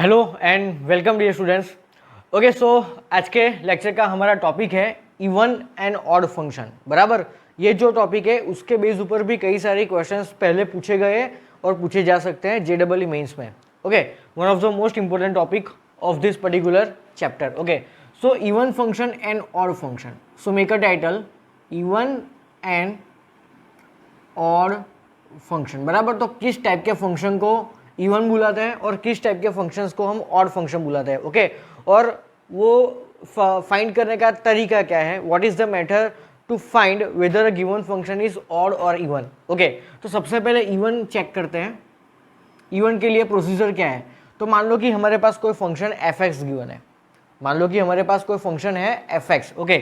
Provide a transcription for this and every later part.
Hello and welcome dear students. Okay so आज के lecture का हमारा टॉपिक है इवन एंड ऑड फंक्शन। बराबर, ये जो टॉपिक है उसके बेस ऊपर भी कई सारे क्वेश्चंस पहले पूछे गए और पूछे जा सकते हैं JEE मेंस में। Okay, one of the most important topic of this particular chapter. Okay, so even function and odd function. So make a title even and odd function. बराबर, तो किस टाइप के फंक्शन को इवन बुलाते हैं और किस टाइप के फंक्शंस को हम ऑड फंक्शन बुलाते हैं। ओके, और वो फाइंड करने का तरीका क्या है, what is the method to find whether a given function is odd और इवन। ओके, तो सबसे पहले इवन चेक करते हैं। इवन के लिए प्रोसीजर क्या है, तो मान लो कि हमारे पास कोई फंक्शन fx गिवन है। मान लो कि हमारे पास कोई फंक्शन है fx। ओके,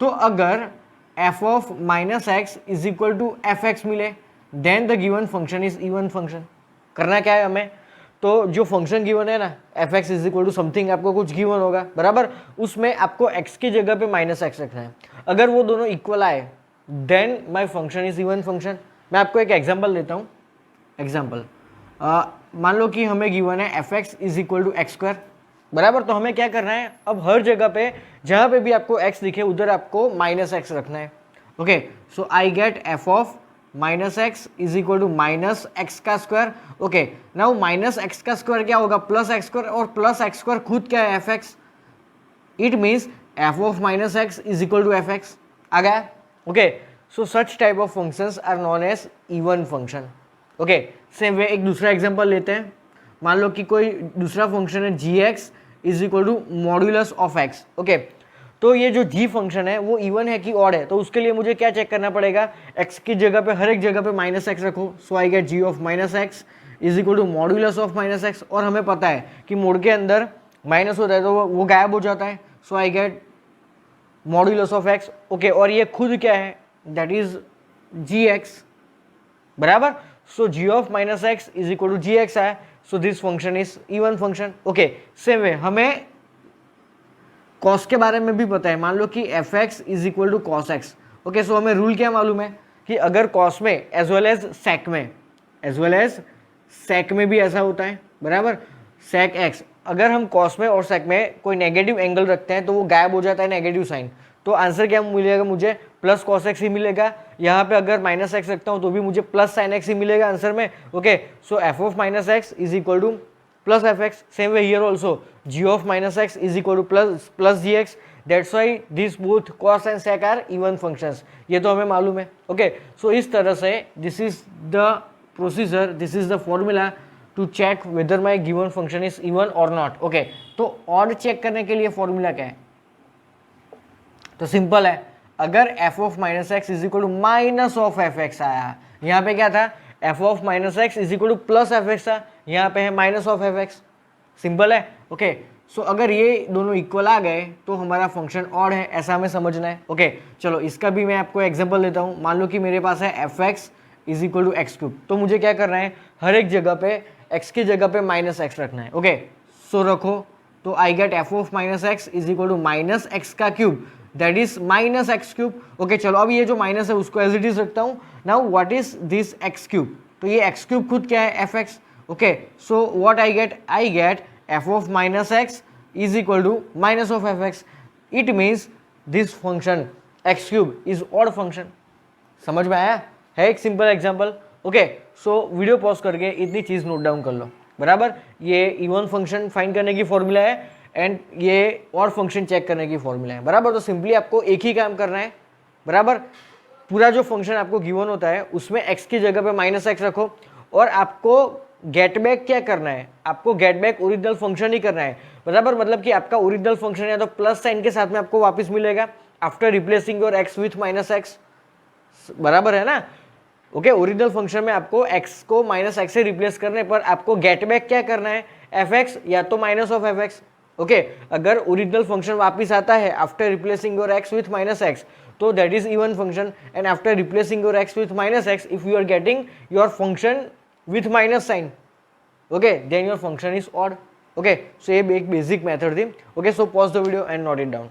तो अगर f of minus x is equal to F X मिले then the given function is even function. करना क्या है हमें, तो जो फंक्शन गिवन है ना F x is equal to something, आपको कुछ गिवन होगा बराबर, उसमें आपको x की जगह पे माइनस एक्स रखना है। अगर वो दोनों इक्वल आए then my function is even function. मैं आपको एक एग्जाम्पल देता हूँ। एग्जाम्पल, मान लो कि हमें गिवन है F x is equal to x square. बराबर, तो हमें क्या करना है, अब हर जगह पे जहाँ पे भी आपको x दिखे उधर आपको माइनस एक्स रखना है। Okay, so I get F of minus x is equal to minus X का square. Okay, now minus X का स्क्वायर क्या होगा, प्लस एक्स स्क्वायर, और प्लस एक्स स्क्वायर खुद क्या है, F X. It means F of minus x is equal to F X. आ गया। Okay, so such type of functions are known as even function. Okay, same way एक दूसरा example लेते हैं। मान लो कि कोई दूसरा फंक्शन है G X is equal to modulus of X. Okay, तो ये जो जी फंक्शन है वो इवन है कि ऑड है, तो उसके लिए मुझे क्या चेक करना पड़ेगा, एक्स की जगह पे हर एक जगह पे माइनस एक्स रखो। So I get G of minus x is equal to modulus of minus X. और हमें पता है कि मोड के अंदर माइनस होता है तो वो गायब हो जाता है। So I get modulus of X. Okay, और ये खुद क्या है, दैट इज जी एक्स। बराबर, so G of minus x is equal to G x है। So this function is even function. Okay, same way हमें कॉस के बारे में भी पता है। मान लो कि F x is equal to cos X. Okay, so हमें रूल क्या मालूम है कि अगर कॉस में एज वेल एज सेक में, एज वेल एज सेक में भी ऐसा होता है। बराबर, सेक एक्स, अगर हम कॉस में और सेक में कोई नेगेटिव एंगल रखते हैं तो वो गायब हो जाता है नेगेटिव साइन। तो आंसर क्या मिलेगा मुझे, प्लस कॉस एक्स ही मिलेगा। यहाँ पे अगर माइनस एक्स रखता हूँ तो भी मुझे प्लस साइन एक्स ही मिलेगा आंसर में। Okay, so F of minus x is equal to plus fx. Same way here also, g of minus x is equal to plus gx. That's why these both cos and sec are even functions. ये तो हमें मालूम है। Okay, सो इस तरह से this is the procedure, this is the formula to check whether my given function is even or not. Okay, तो odd check करने के लिए फॉर्मूला क्या है, तो सिंपल है। अगर f of minus x is equal to minus of F X आया, यहाँ पे क्या था, f of minus x is equal to plus F X था, यहाँ पे है minus of F X. Simple है। ओके, सो अगर ये दोनों इक्वल आ गए तो हमारा फंक्शन ऑड है, ऐसा हमें समझना है। ओके, चलो इसका भी मैं आपको एग्जांपल देता हूँ। मान लो कि मेरे पास है F x is equal to X cube, तो मुझे क्या करना है, हर एक जगह पे एक्स की जगह पे माइनस एक्स रखना है। ओके, सो रखो, तो I get F of minus x is equal to minus X का cube, that is minus X cube. Okay, चलो अब ये जो माइनस है उसको एज इट इज रखता हूँ। Now what is this X cube, तो ये एक्स क्यूब खुद क्या है, F x. Okay, so what I get F of minus x is equal to minus of F X. It means this function X cube is odd function. समझ में आया है, एक simple example. Okay, so video pause करके इतनी चीज note down कर लो। बराबर, ये इवन फंक्शन फाइंड करने की फॉर्मूला है एंड ये और फंक्शन चेक करने की फॉर्मूला है। बराबर, तो सिंपली आपको एक ही काम करना है। बराबर, पूरा जो फंक्शन आपको गिवन होता है उसमें x की जगह पे माइनस एक्स रखो और आपको गेट बैक क्या करना है, आपको गेट बैक ओरिजिनल फंक्शन ही करना है। बराबर, मतलब कि आपका ओरिजिनल फंक्शन है तो प्लस साइन के साथ में आपको वापस मिलेगा after replacing your x with minus x. बराबर है ना। ओके, ओरिजिनल फंक्शन में आपको x को माइनस एक्स से रिप्लेस करने पर आपको गेट बैक क्या करना है, एफ एक्स या तो minus of F x. Okay, अगर ओरिजिनल फंक्शन वापस आता है after replacing your x with minus X, तो that is even function. And after replacing your x with minus X, if you are getting your function with minus sign, okay, then your function is odd. Okay, so ये एक basic method थी। Okay, so pause the video and note it down.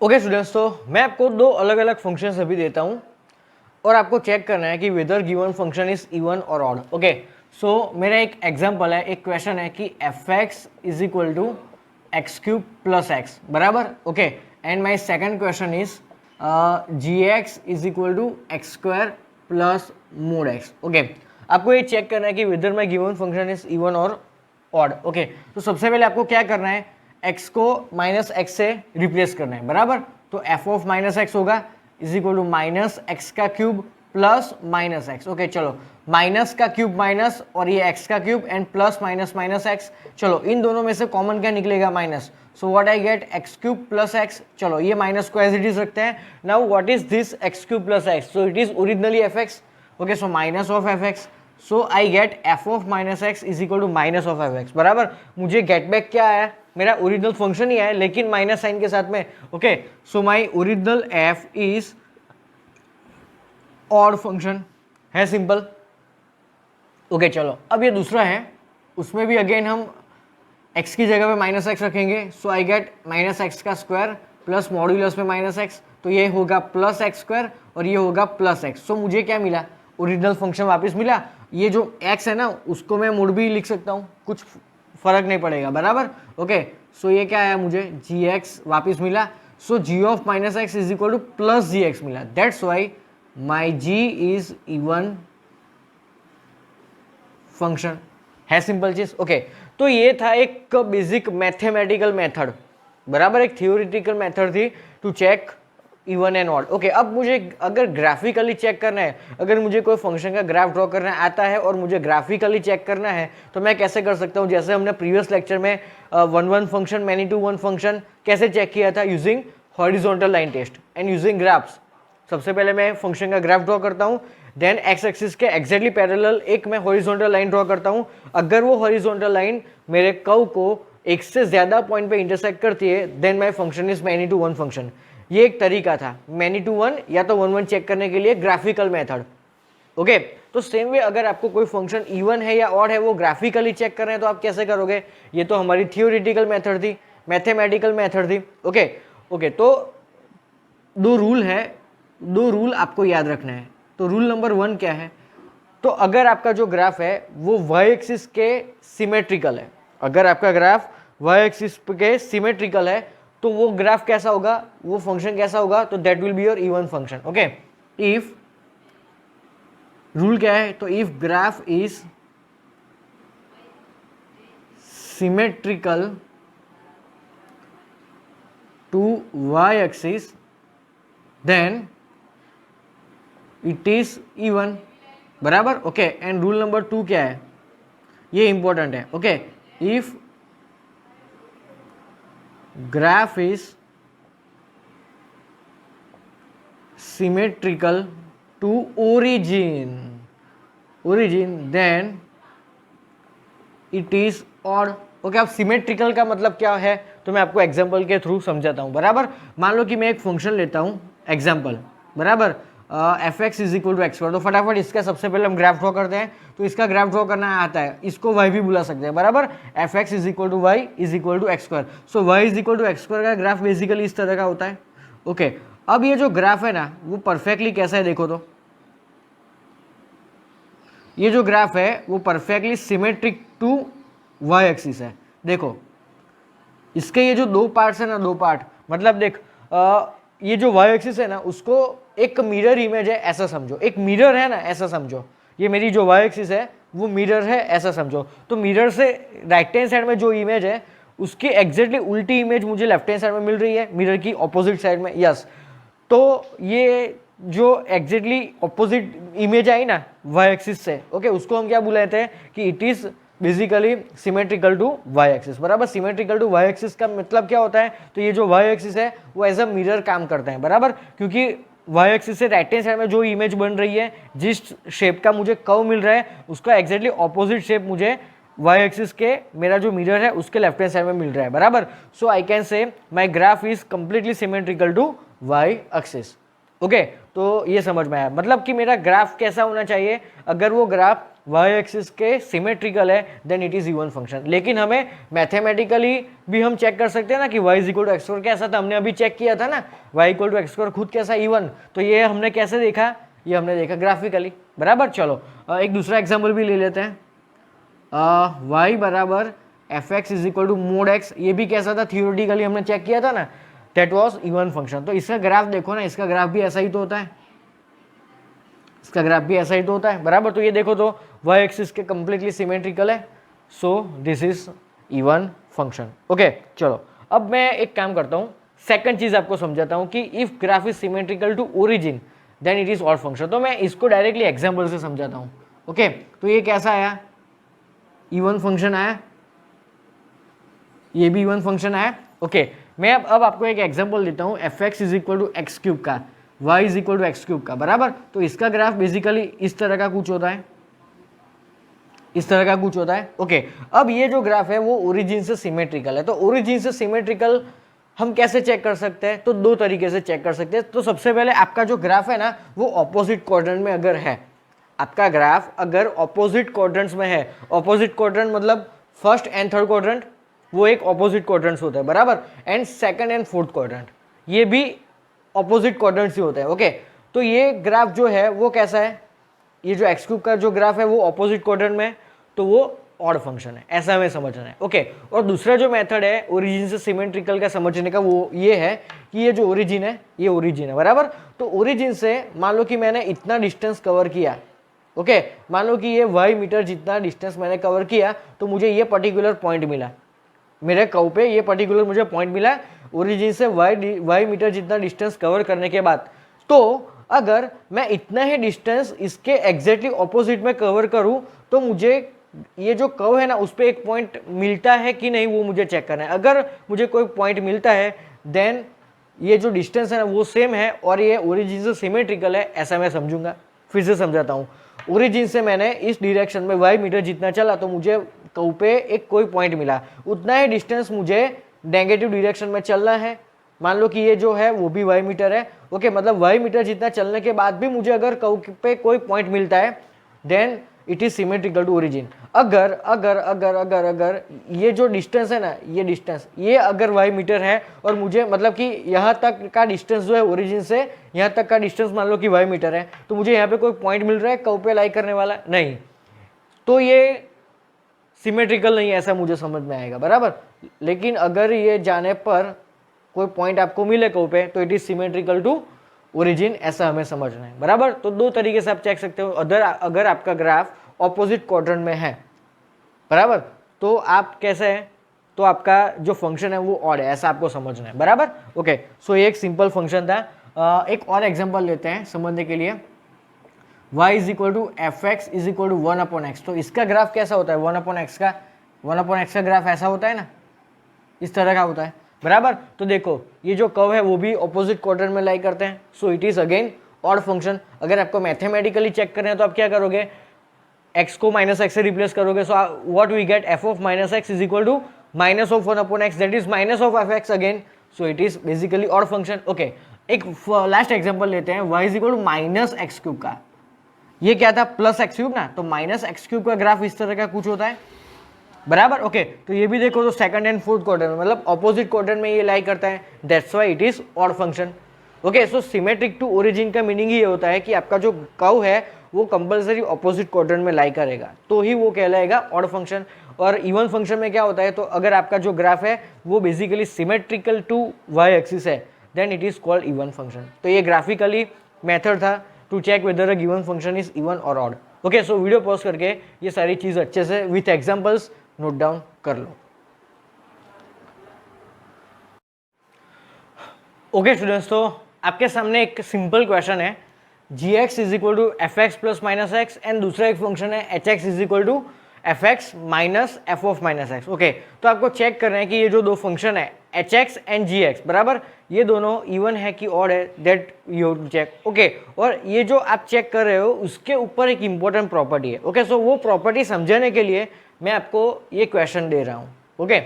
Okay students, तो मैं आपको दो अलग अलग functions अभी देता हूँ और आपको चेक करना है कि whether given function is even or odd. Okay, मेरा एक एग्जाम्पल है, एक क्वेश्चन है कि F x is equal to X cube plus X, बराबर, okay. And my second question is G X is equal to x square plus mod X, okay. आपको ये check करना है कि whether my given function is even और odd, okay. तो सबसे पहले आपको क्या करना है, x को माइनस एक्स से रिप्लेस करना है, बराबर। तो f ऑफ माइनस एक्स होगा is equal to minus X का cube plus minus X, okay. चलो, माइनस का क्यूब माइनस और ये x का cube and plus minus minus X, चलो इन दोनों में से कॉमन क्या निकलेगा, minus. So what I get, X cube plus X, चलो ये माइनस को एज इट इज रखते हैं। Now what is this X cube plus X, so it is originally F x, okay. So minus of F x, so I get F of minus x is equal to minus of F x, बराबर। मुझे get back क्या आया, मेरा original function ही आया लेकिन minus sign के साथ में, okay. So my original F is odd function, है सिंपल, ओके। चलो अब ये दूसरा है, उसमें भी अगेन हम x की जगह पे माइनस एक्स रखेंगे। सो आई गेट माइनस एक्स का स्क्वायर प्लस मॉड्यूलस में माइनस एक्स, तो ये होगा प्लस एक्स स्क्वायर और ये होगा प्लस एक्स। सो मुझे क्या मिला, ओरिजिनल फंक्शन वापस मिला। ये जो x है ना उसको मैं मुड़ भी लिख सकता हूँ, कुछ फर्क नहीं पड़ेगा, बराबर, ओके। सो ये क्या आया, मुझे जी एक्स वापिस मिला। So G of minus x is equal to plus ji X मिला, that's why my G is even function, है सिंपल चीज, ओके। तो ये था एक बेसिक मैथमेटिकल मेथड, बराबर, एक थियोरिटिकल मेथड थी to check even and odd, okay. अब मुझे अगर ग्राफिकली चेक करना है, अगर मुझे कोई फंक्शन का ग्राफ ड्रॉ करना आता है और मुझे ग्राफिकली चेक करना है तो मैं कैसे कर सकता हूँ, जैसे हमने प्रीवियस लेक्चर में one one function, many to one function कैसे चेक किया था, using horizontal line test and using graphs. सबसे पहले मैं फंक्शन का ग्राफ ड्रॉ करता हूँ, देन एक्स एक्सिस के एग्जैक्टली पैरेलल एक मैं हॉरिजॉन्टल लाइन ड्रॉ करता हूँ। अगर वो हॉरिजॉन्टल लाइन मेरे कर्व को एक से ज्यादा पॉइंट पे इंटरसेक्ट करती है then my function is many to one function. ये एक तरीका था मैनी टू वन या तो वन वन चेक करने के लिए ग्राफिकल मेथड, ओके। तो सेम वे अगर आपको कोई फंक्शन इवन है या ऑड है वो ग्राफिकली चेक कर रहे हैं तो आप कैसे करोगे, ये तो हमारी थियोरिटिकल मेथड थी, मैथमेटिकल मेथड थी, ओके ओके। तो दो रूल है, दो रूल आपको याद रखना है। तो रूल नंबर 1 क्या है, तो अगर आपका जो ग्राफ है वो वाई एक्सिस के सिमेट्रिकल है, अगर आपका ग्राफ वाई एक्सिस के सिमेट्रिकल है तो वो ग्राफ कैसा होगा, वो फंक्शन कैसा होगा, तो that will be your even function, okay. If rule क्या है, तो if graph is symmetrical to Y axis then it is even, बराबर, ओके। एंड रूल नंबर 2 क्या है, ये इंपॉर्टेंट है, okay. If graph is symmetrical to origin then it is odd, okay. अब symmetrical का मतलब क्या है तो मैं आपको एग्जांपल के थ्रू समझाता हूं, बराबर। मान लो कि मैं एक फंक्शन लेता हूं एग्जांपल, बराबर, F x is equal to x square. तो फटाफट इसका सबसे पहले हम ग्राफ ड्रॉ करते हैं। तो इसका ग्राफ ड्रॉ करना आता है, इसको वाई भी बुला सकते हैं, बराबर। F x is equal to Y is equal to x square. So Y is equal to x square का ग्राफ बेसिकली इस तरह का होता है, ओके। अब ये जो ग्राफ है ना वो परफेक्टली कैसा है, देखो तो ये जो ग्राफ है वो perfectly symmetric to Y axis है। देखो इसके ये जो दो पार्ट्स है ना, दो पार्ट, मतलब देख ये जो वाई एक्सिस है ना उसको एक मिरर इमेज है ऐसा समझो, एक मिरर है ना ऐसा समझो, ये मेरी जो वाई एक्सिस है वो मिरर है ऐसा समझो। तो मिरर से राइट हैंड साइड में जो इमेज है उसकी एग्जैक्टली उल्टी इमेज मुझे लेफ्ट हैंड साइड में मिल रही है, मिरर की ऑपोजिट साइड में, यस। तो ये जो एग्जैक्टली ऑपोजिट इमेज आई ना वाई एक्सिस से, ओके, उसको हम क्या बुलाते हैं कि it is basically symmetrical to Y axis, बराबर। सिमेट्रिकल टू वाई एक्सिस का मतलब क्या होता है, तो ये जो वाई एक्सिस है वो एज अ मिरर काम करता है, बराबर। क्योंकि वाई एक्सिस से राइट हैंड साइड में जो इमेज बन रही है, जिस शेप का मुझे कर्व मिल रहा है उसका एग्जैक्टली ऑपोजिट शेप मुझे वाई एक्सिस के मेरा जो मिरर है उसके लेफ्ट हैंड साइड में मिल रहा है, बराबर। सो I can say my graph is completely symmetrical to Y axis, okay. तो ये समझ में आया, मतलब कि मेरा ग्राफ कैसा होना चाहिए, अगर वो ग्राफ वाई एक्सिस के सिमेट्रिकल है then it is even function. लेकिन हमें मैथमेटिकली भी हम चेक कर सकते हैं ना कि y is equal to x square कैसा था, हमने अभी चेक किया था ना y equal to x square खुद कैसा इवन। तो ये हमने कैसे देखा, ये हमने देखा ग्राफिकली, बराबर। चलो एक दूसरा एग्जाम्पल भी ले लेते हैं। वाई बराबर F x is equal to mod x, ये भी कैसा था थियोरेटिकली हमने चेक किया था ना, दैट वाज इवन फंक्शन। तो इसका ग्राफ देखो ना, इसका ग्राफ भी ऐसा ही तो होता है, इसका ग्राफ भी ऐसा ही तो होता है बराबर। तो ये देखो तो वाई एक्सिस के कंप्लीटली सिमेट्रिकल है, so this is even function. Okay चलो अब मैं एक काम करता हूँ, सेकंड चीज आपको समझाता हूँ कि if graph is symmetrical to origin then it is odd function. तो मैं इसको डायरेक्टली एग्जाम्पल से समझाता हूँ। ओके तो ये कैसा आया, इवन फंक्शन आया, ये भी इवन फंक्शन आया। ओके मैं अब आपको एक एग्जांपल देता हूँ F x is equal to X cube का, Y is equal to X cube का बराबर। तो इसका ग्राफ बेसिकली इस तरह का कुछ होता है, इस तरह का कुछ होता है। ओके अब ये जो ग्राफ है वो ओरिजिन से सिमेट्रिकल है। तो ओरिजिन से सिमेट्रिकल हम कैसे चेक कर सकते हैं, तो दो तरीके से चेक कर सकते हैं। तो सबसे पहले आपका जो ग्राफ है ना वो ऑपोजिट क्वाड्रेंट में अगर है, आपका ग्राफ अगर ऑपोजिट क्वाड्रेंट्स में है, ऑपोजिट क्वाड्रेंट मतलब फर्स्ट एंड थर्ड क्वाड्रेंट वो एक ऑपोजिट क्वाड्रेंट्स होता है बराबर, and second and fourth quadrant ये भी ऑपोजिट क्वाड्रेंट्स ही होते हैं। ओके तो ये ग्राफ जो है वो कैसा है, ये जो एक्स क्यूब का जो ग्राफ है वो ऑपोजिट क्वाड्रेंट में है, तो वो ऑड फंक्शन है, ऐसा हमें समझना है। ओके और दूसरा जो मेथड है ओरिजिन से सिमेट्रिकल का समझने का वो ये है कि ये जो ओरिजिन है ये ओरिजिन है बराबर। तो ओरिजिन से मान लो कि मैंने इतना डिस्टेंस कवर किया, ओके मान लो कि ये वाई मीटर जितना डिस्टेंस मैंने कवर किया, तो मुझे ये पर्टिकुलर पॉइंट मिला, मेरे कर्व पे ये पर्टिकुलर मुझे पॉइंट मिला ओरिजिन से वाई मीटर जितना डिस्टेंस कवर करने के बाद। तो अगर मैं इतना ही डिस्टेंस इसके एग्जैक्टली ऑपोजिट में कवर करूं तो मुझे ये जो कर्व है ना उस पर एक पॉइंट मिलता है कि नहीं वो मुझे चेक करना है। अगर मुझे कोई पॉइंट मिलता है देन ये जो डिस्टेंस है ना वो सेम है और ये ओरिजिन से सिमेट्रिकल है, ऐसा मैं समझूंगा। फिर से समझाता हूँ, ओरिजिन से मैंने इस डायरेक्शन में वाई मीटर जितना चला तो मुझे कर्व पे एक कोई पॉइंट मिला, उतना ही डिस्टेंस मुझे नेगेटिव डायरेक्शन में चलना है। मान लो कि ये जो है वो भी वाई मीटर है, ओके मतलब वाई मीटर जितना चलने के बाद भी मुझे अगर कर्व पे कोई पॉइंट मिलता है then it is symmetrical to origin. अगर अगर अगर अगर अगर ये जो डिस्टेंस है ना, ये डिस्टेंस ये अगर वाई मीटर है और मुझे मतलब कि यहाँ तक का डिस्टेंस जो है ओरिजिन से यहाँ तक का डिस्टेंस मान लो कि वाई मीटर है, तो मुझे यहाँ पे कोई पॉइंट मिल रहा है कर्व पे लाई करने वाला नहीं, तो ये सिमेट्रिकल नहीं है, ऐसा मुझे समझ में आएगा बराबर। लेकिन अगर ये जाने पर कोई पॉइंट आपको मिले कर्व पे तो it is symmetrical to origin, ऐसा हमें समझना है बराबर। तो दो तरीके से आप चेक सकते हो, अगर आपका ग्राफ ऑपोजिट क्वाड्रेंट में है बराबर तो आप कैसे है, तो आपका जो फंक्शन है वो ऑड है, ऐसा आपको समझना है बराबर। ओके सो ये एक सिंपल फंक्शन था। एक और एग्जांपल लेते हैं समझने के लिए, y is equal to F x is equal to 1/x। तो इसका ग्राफ कैसा होता है, 1/x का 1/x का ग्राफ ऐसा होता है ना, इस तरह का होता है बराबर। तो देखो ये जो कर्व है वो भी ऑपोजिट क्वाड्रेंट में लाई करते हैं, सो it is again odd function. अगर आपको मैथमेटिकली चेक करना है तो आप क्या करोगे, x को -x से रिप्लेस करोगे, so what we get f of -x is equal to minus of 1/x that is minus of f(x) again, so it is basically odd function. Okay एक लास्ट एग्जांपल लेते हैं, y is equal to -x³ का, ये क्या था +x³ ना, तो -x³ का ग्राफ इस तरह का कुछ होता है बराबर। ओके तो ये भी देखो तो सेकंड एंड फोर्थ क्वाड्रेंट में मतलब ऑपोजिट क्वाड्रेंट में ये लाई करता है, that's why it is odd function. Okay so symmetric to origin का मीनिंग ये होता है कि आपका जो कर्व है वो कंपलसरी ऑपोजिट क्वाड्रेंट में लाई करेगा, तो ही वो कहलाएगा ऑड फंक्शन। और इवन फंक्शन में क्या होता है, तो अगर आपका जो ग्राफ है वो basically symmetrical to Y axis है then it is called even function. तो ये ग्राफिकली मेथड था to check whether a given function is even और odd. Okay so video pause करके ये सारी चीज अच्छे से विथ एग्जांपल्स नोट डाउन कर लो। ओके स्टूडेंट्स, तो आपके सामने एक सिंपल क्वेश्चन है, G X is equal to F x plus minus X, and दूसरा एक फंक्शन है H X is equal to F X minus F of minus X. Okay तो आपको चेक करना है कि ये जो दो फंक्शन है H x and g x बराबर, ये दोनों इवन है कि ऑड है, दैट यू चेक। ओके और ये जो आप चेक कर रहे हो उसके ऊपर एक इंपॉर्टेंट प्रॉपर्टी है। ओके सो वो प्रॉपर्टी समझाने के लिए मैं आपको ये क्वेश्चन दे रहा हूँ। ओके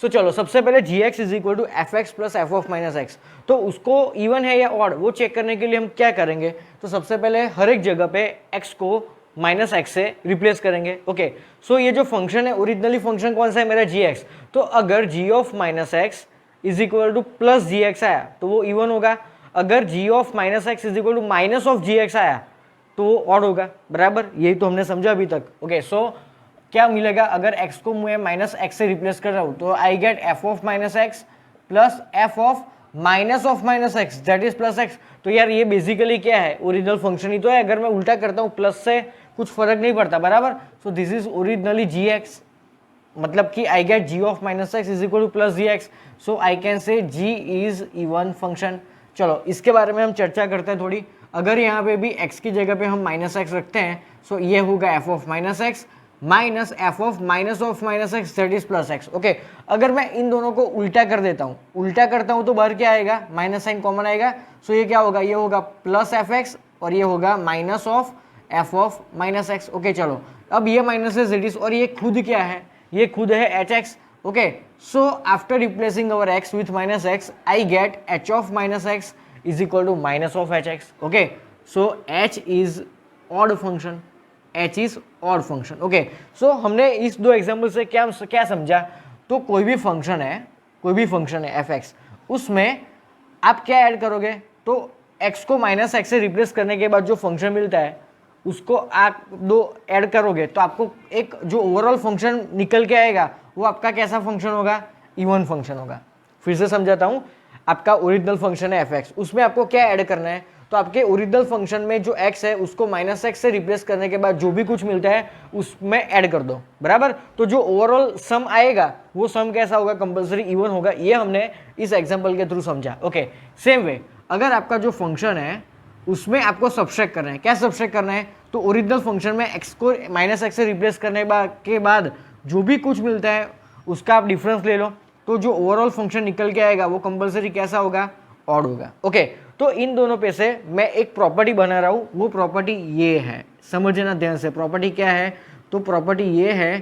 सो चलो सबसे पहले G X is equal to F x plus F of minus X, तो उसको इवन है या ऑड वो चेक करने के लिए हम क्या करेंगे, तो सबसे पहले हर एक जगह पे एक्स को माइनस एक्स से रिप्लेस करेंगे। ओके सो ये जो फंक्शन है ओरिजिनली फंक्शन कौन सा है मेरा जी एक्स, तो अगर g of minus x is equal to plus ji x आया तो वो इवन होगा, अगर g of minus x is equal to minus of g x आया तो वो ऑड होगा बराबर, यही तो हमने समझा अभी तक। ओके सो क्या मिलेगा अगर x को मैं माइनस एक्स से रिप्लेस कर रहा हूँ, तो I gate f of minus x plus f of minus x that is plus x. तो यार ये बेसिकली क्या है, ओरिजिनल फंक्शन ही तो है। अगर मैं उल्टा करता हूँ प्लस से कुछ फर्क नहीं पड़ता, बराबर। So this is originally g x, मतलब कि I get g of minus x is equal to plus ji x. So I can say g is even function. चलो इसके बारे में हम चर्चा करते हैं थोड़ी। अगर यहाँ पे भी x की जगह पे हम माइनस एक्स रखते हैं, सो ये होगा f of minus x minus F of minus x that is plus x. Okay, अगर मैं इन दोनों को उल्टा कर देता हूँ, उल्टा करता हूँ तो बाहर क्या आएगा, माइनस साइन कॉमन आएगा। सो ये क्या होगा, ये होगा प्लस एफ एक्स और ये होगा minus of F of minus X. Okay चलो, अब ये माइनस है जेड इज, और ये खुद क्या है, ये खुद है H x. Okay, so after replacing our x with minus x I get h of minus x is equal to minus of h x. Okay, so h is odd function, h is odd function. Okay, so हमने इस दो example से क्या समझा, तो कोई भी function है एफ एक्स, उसमें आप क्या ऐड करोगे, तो एक्स को माइनस एक्स से रिप्लेस करने के बाद जो फंक्शन मिलता है उसको आप दो ऐड करोगे, तो आपको एक जो ओवरऑल फंक्शन निकल के आएगा वो आपका कैसा फंक्शन होगा, इवन फंक्शन होगा। फिर से समझाता हूँ, आपका ओरिजिनल फंक्शन है एफ एक्स, उसमें आपको क्या ऐड करना है, तो आपके ओरिजिनल फंक्शन में जो x है उसको माइनस एक्स से रिप्लेस करने के बाद जो भी कुछ मिलता है उसमें ऐड कर दो, बराबर। तो जो ओवरऑल सम आएगा वो सम कैसा होगा, कंपलसरी इवन होगा। ये हमने इस एग्जांपल के थ्रू समझा। ओके, सेम वे अगर आपका जो फंक्शन है उसमें आपको सब्सट्रैक्ट करना है, क्या सब्सट्रैक्ट करना है, तो ओरिजिनल फंक्शन में x को माइनस एक्स से रिप्लेस करने के बाद जो भी कुछ मिलता है उसका आप डिफरेंस ले लो, तो जो ओवरऑल फंक्शन निकल के आएगा वो कंपलसरी कैसा होगा, ऑड होगा। ओके, तो इन दोनों पे से मैं एक प्रॉपर्टी बना रहा हूं, वो प्रॉपर्टी ये है, समझना ध्यान से। प्रॉपर्टी क्या है, तो प्रॉपर्टी ये है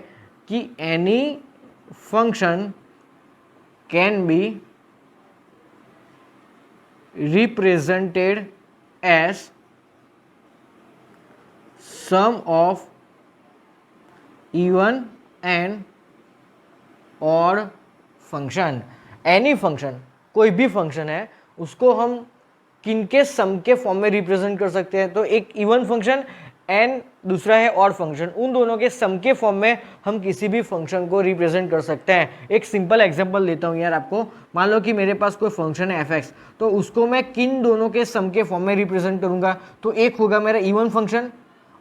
कि any function can be represented as sum of even and odd function. Any function, कोई भी फंक्शन है उसको हम किनके सम के फॉर्म में रिप्रेजेंट कर सकते हैं, तो एक इवन फंक्शन एंड दूसरा है ऑड फंक्शन, उन दोनों के सम के फॉर्म में हम किसी भी फंक्शन को रिप्रेजेंट कर सकते हैं। एक सिंपल एग्जांपल देता हूं यार आपको। मान लो कि मेरे पास कोई फंक्शन है एफ एक्स, तो उसको मैं किन दोनों के सम के फॉर्म में रिप्रेजेंट करूंगा, तो एक होगा मेरा इवन फंक्शन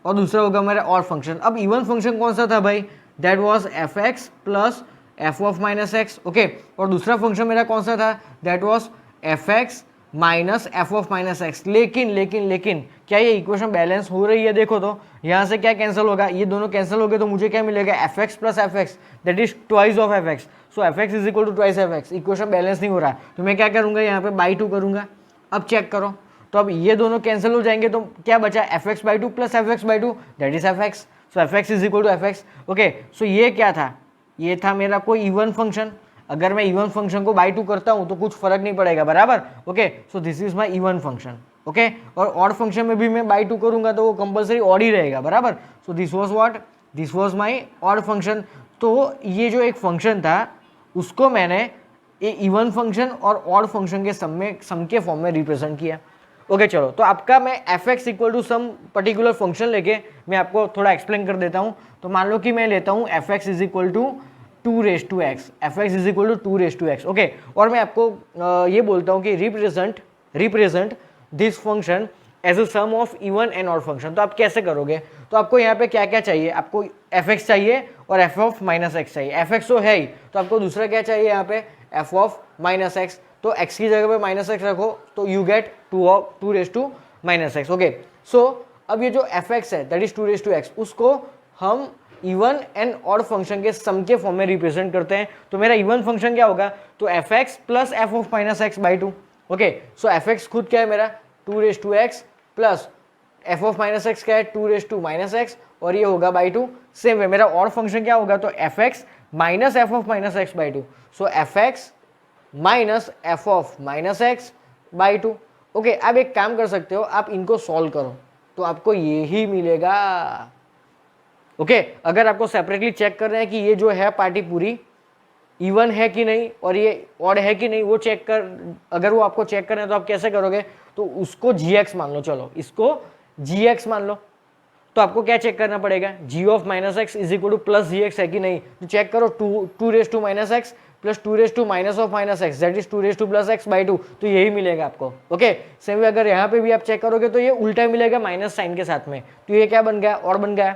और दूसरा होगा मेरा ऑड फंक्शन। अब इवन फंक्शन कौन सा था भाई, that was F x plus F of minus X. Okay, और दूसरा फंक्शन मेरा कौन सा था, that was F X minus F of minus x. लेकिन क्या ये इक्वेशन बैलेंस हो रही है, देखो तो यहाँ से क्या कैंसिल होगा, ये दोनों कैंसिल हो गए, तो मुझे क्या मिलेगा, f x plus F x that is twice of F x. So f x is equal to twice f x. Equation balance नहीं हो रहा, तो मैं क्या करूंगा, यहाँ पे बाई टू करूंगा। अब चेक करो, तो अब ये दोनों कैंसिल हो जाएंगे, तो क्या बचा, f x by two plus F x by two that is f x. So f x is equal to F x. Okay, so ये क्या था, ये था मेरा कोई इवन फंक्शन। अगर मैं इवन फंक्शन को बाई टू करता हूं तो कुछ फर्क नहीं पड़ेगा, बराबर। Okay, so this is my even function. Okay, और ऑड फंक्शन में भी मैं बाई टू करूंगा तो वो कंपलसरी ऑड ही रहेगा, बराबर। So this was what, this was my odd function. तो ये जो एक फंक्शन था उसको मैंने ये इवन फंक्शन और ऑड फंक्शन के सम के फॉर्म में रिप्रेजेंट किया। ओके चलो, तो आपका मैं f x equal to some particular function लेके मैं आपको थोड़ा एक्सप्लेन कर देता हूँ। तो मान लो कि मैं लेता हूँ F x is equal to 2⁻x, f x is equal to 2⁻x। Okay, और मैं आपको ये बोलता हूँ कि represent this function as a sum of even and odd function. तो आप कैसे करोगे, तो आपको यहाँ पे क्या क्या चाहिए, आपको एफ एक्स चाहिए और एफ ऑफ माइनस एक्स चाहिए। एफ एक्स तो है ही, तो आपको दूसरा क्या चाहिए यहाँ पे, एफ ऑफ माइनस एक्स। तो x की जगह पे माइनस एक्स रखो तो you get 2⁻x। Okay, so अब ये जो एफ एक्स है दैट इज 2⁻x, उसको हम इवन एंड ऑड फंक्शन के सम के फॉर्म में रिप्रेजेंट करते हैं। तो मेरा इवन फंक्शन क्या होगा, तो F x plus F of minus x by to. Okay, so f x खुद क्या है मेरा 2⁻x plus F of minus x क्या है 2⁻x, और ये होगा बाई टू। सेम वे मेरा ऑड फंक्शन क्या होगा, तो F X minus F of minus x by to. So f X minus F of minus x by to. Okay, अब एक काम कर सकते हो, आप इनको सॉल्व करो तो आपको ये ही मिलेगा। ओके, अगर आपको सेपरेटली चेक कर रहे हैं कि ये जो है पार्टी पूरी इवन है कि नहीं और ये ऑड है कि नहीं, वो चेक कर, अगर वो आपको चेक करना है तो आप कैसे करोगे, तो उसको जी एक्स मान लो। चलो इसको जी एक्स मान लो, तो आपको क्या चेक करना पड़ेगा, g of minus x is equal to plus ji x है कि नहीं, तो चेक करो, two raise to minus x plus two raise to minus of minus x that is two raise to plus x by two, तो यही मिलेगा आपको। Okay, same अगर यहाँ पे भी आप चेक करोगे तो ये उल्टा मिलेगा माइनस साइन के साथ में, तो ये क्या बन गया, और बन गया।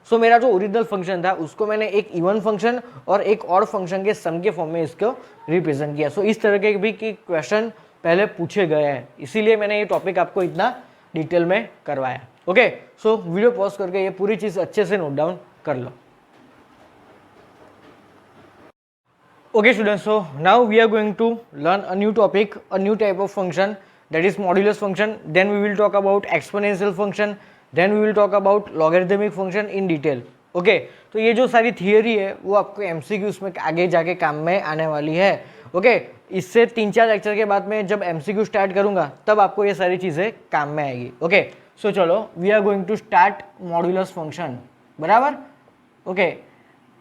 सो मेरा जो ओरिजिनल फंक्शन था उसको मैंने एक इवन फंक्शन और एक ऑड फंक्शन के सम के फॉर्म में इसको रिप्रेजेंट किया। सो इस तरह के भी क्वेश्चन पहले पूछे गए हैं, इसीलिए मैंने ये टॉपिक आपको इतना डिटेल में करवाया। ओके, सो वीडियो पॉज करके ये पूरी चीज अच्छे से नोट डाउन कर लो। Okay students, so now we are going to learn a new topic, a new type of function, that is modulus function. Then we will talk about exponential function, then we will talk about logarithmic function in detail. Okay, तो ये जो सारी theory है वो आपको MCQs में आगे जाके काम में आने वाली है। Okay, इससे 3-4 लेक्चर के बाद में जब MCQ स्टार्ट करूंगा तब आपको ये सारी चीज़ें काम में आएगी। Okay, so चलो we are going to start modulus function, बराबर। Okay,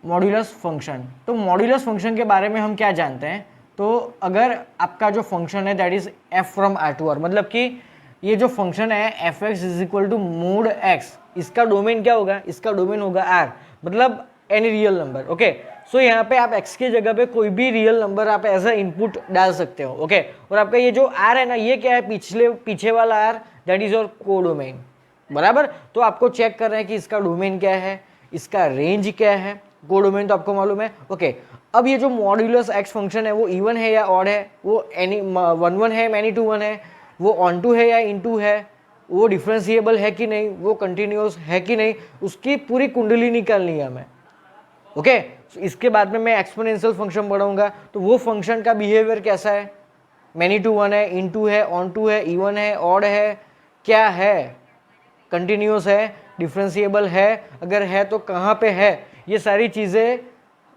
मॉड्यूलस फंक्शन, तो मॉड्यूलस फंक्शन के बारे में हम क्या जानते हैं, तो अगर आपका जो फंक्शन है that is f from R to R, मतलब कि ये जो फंक्शन है F x is equal to mod x, इसका डोमेन क्या होगा, इसका डोमेन होगा आर, मतलब any real number. Okay, so यहाँ पे आप एक्स की जगह पे कोई भी रियल नंबर आप एज अ इनपुट डाल सकते हो। ओके, और आपका ये जो आर है ना, ये क्या है, पीछे वाला आर दैट इज योर को डोमेन, बराबर। तो आपको चेक कर रहे हैं कि इसका डोमेन क्या है, इसका रेंज क्या है, को डोमेन तो आपको मालूम है। ओके, अब ये जो मॉड्यूलस एक्स फंक्शन है वो इवन है या ऑड है, वो एनी 1 है मैनी टू 1 है, वो ऑन टू है या इन टू है, वो डिफरेंशिएबल है कि नहीं, वो कंटिन्यूस है कि नहीं, उसकी पूरी कुंडली निकालनी है हमें। ओके, इसके बाद में मैं एक्सपोनेंशियल फंक्शन पढ़ाऊंगा, तो वो फंक्शन का बिहेवियर कैसा है, मैनी टू 1 है, इन टू है, ऑन टू है, इवन है, ऑड है, क्या है, कंटिन्यूस है, डिफरेंशिएबल है, अगर है तो कहाँ पे है, ये सारी चीज़ें,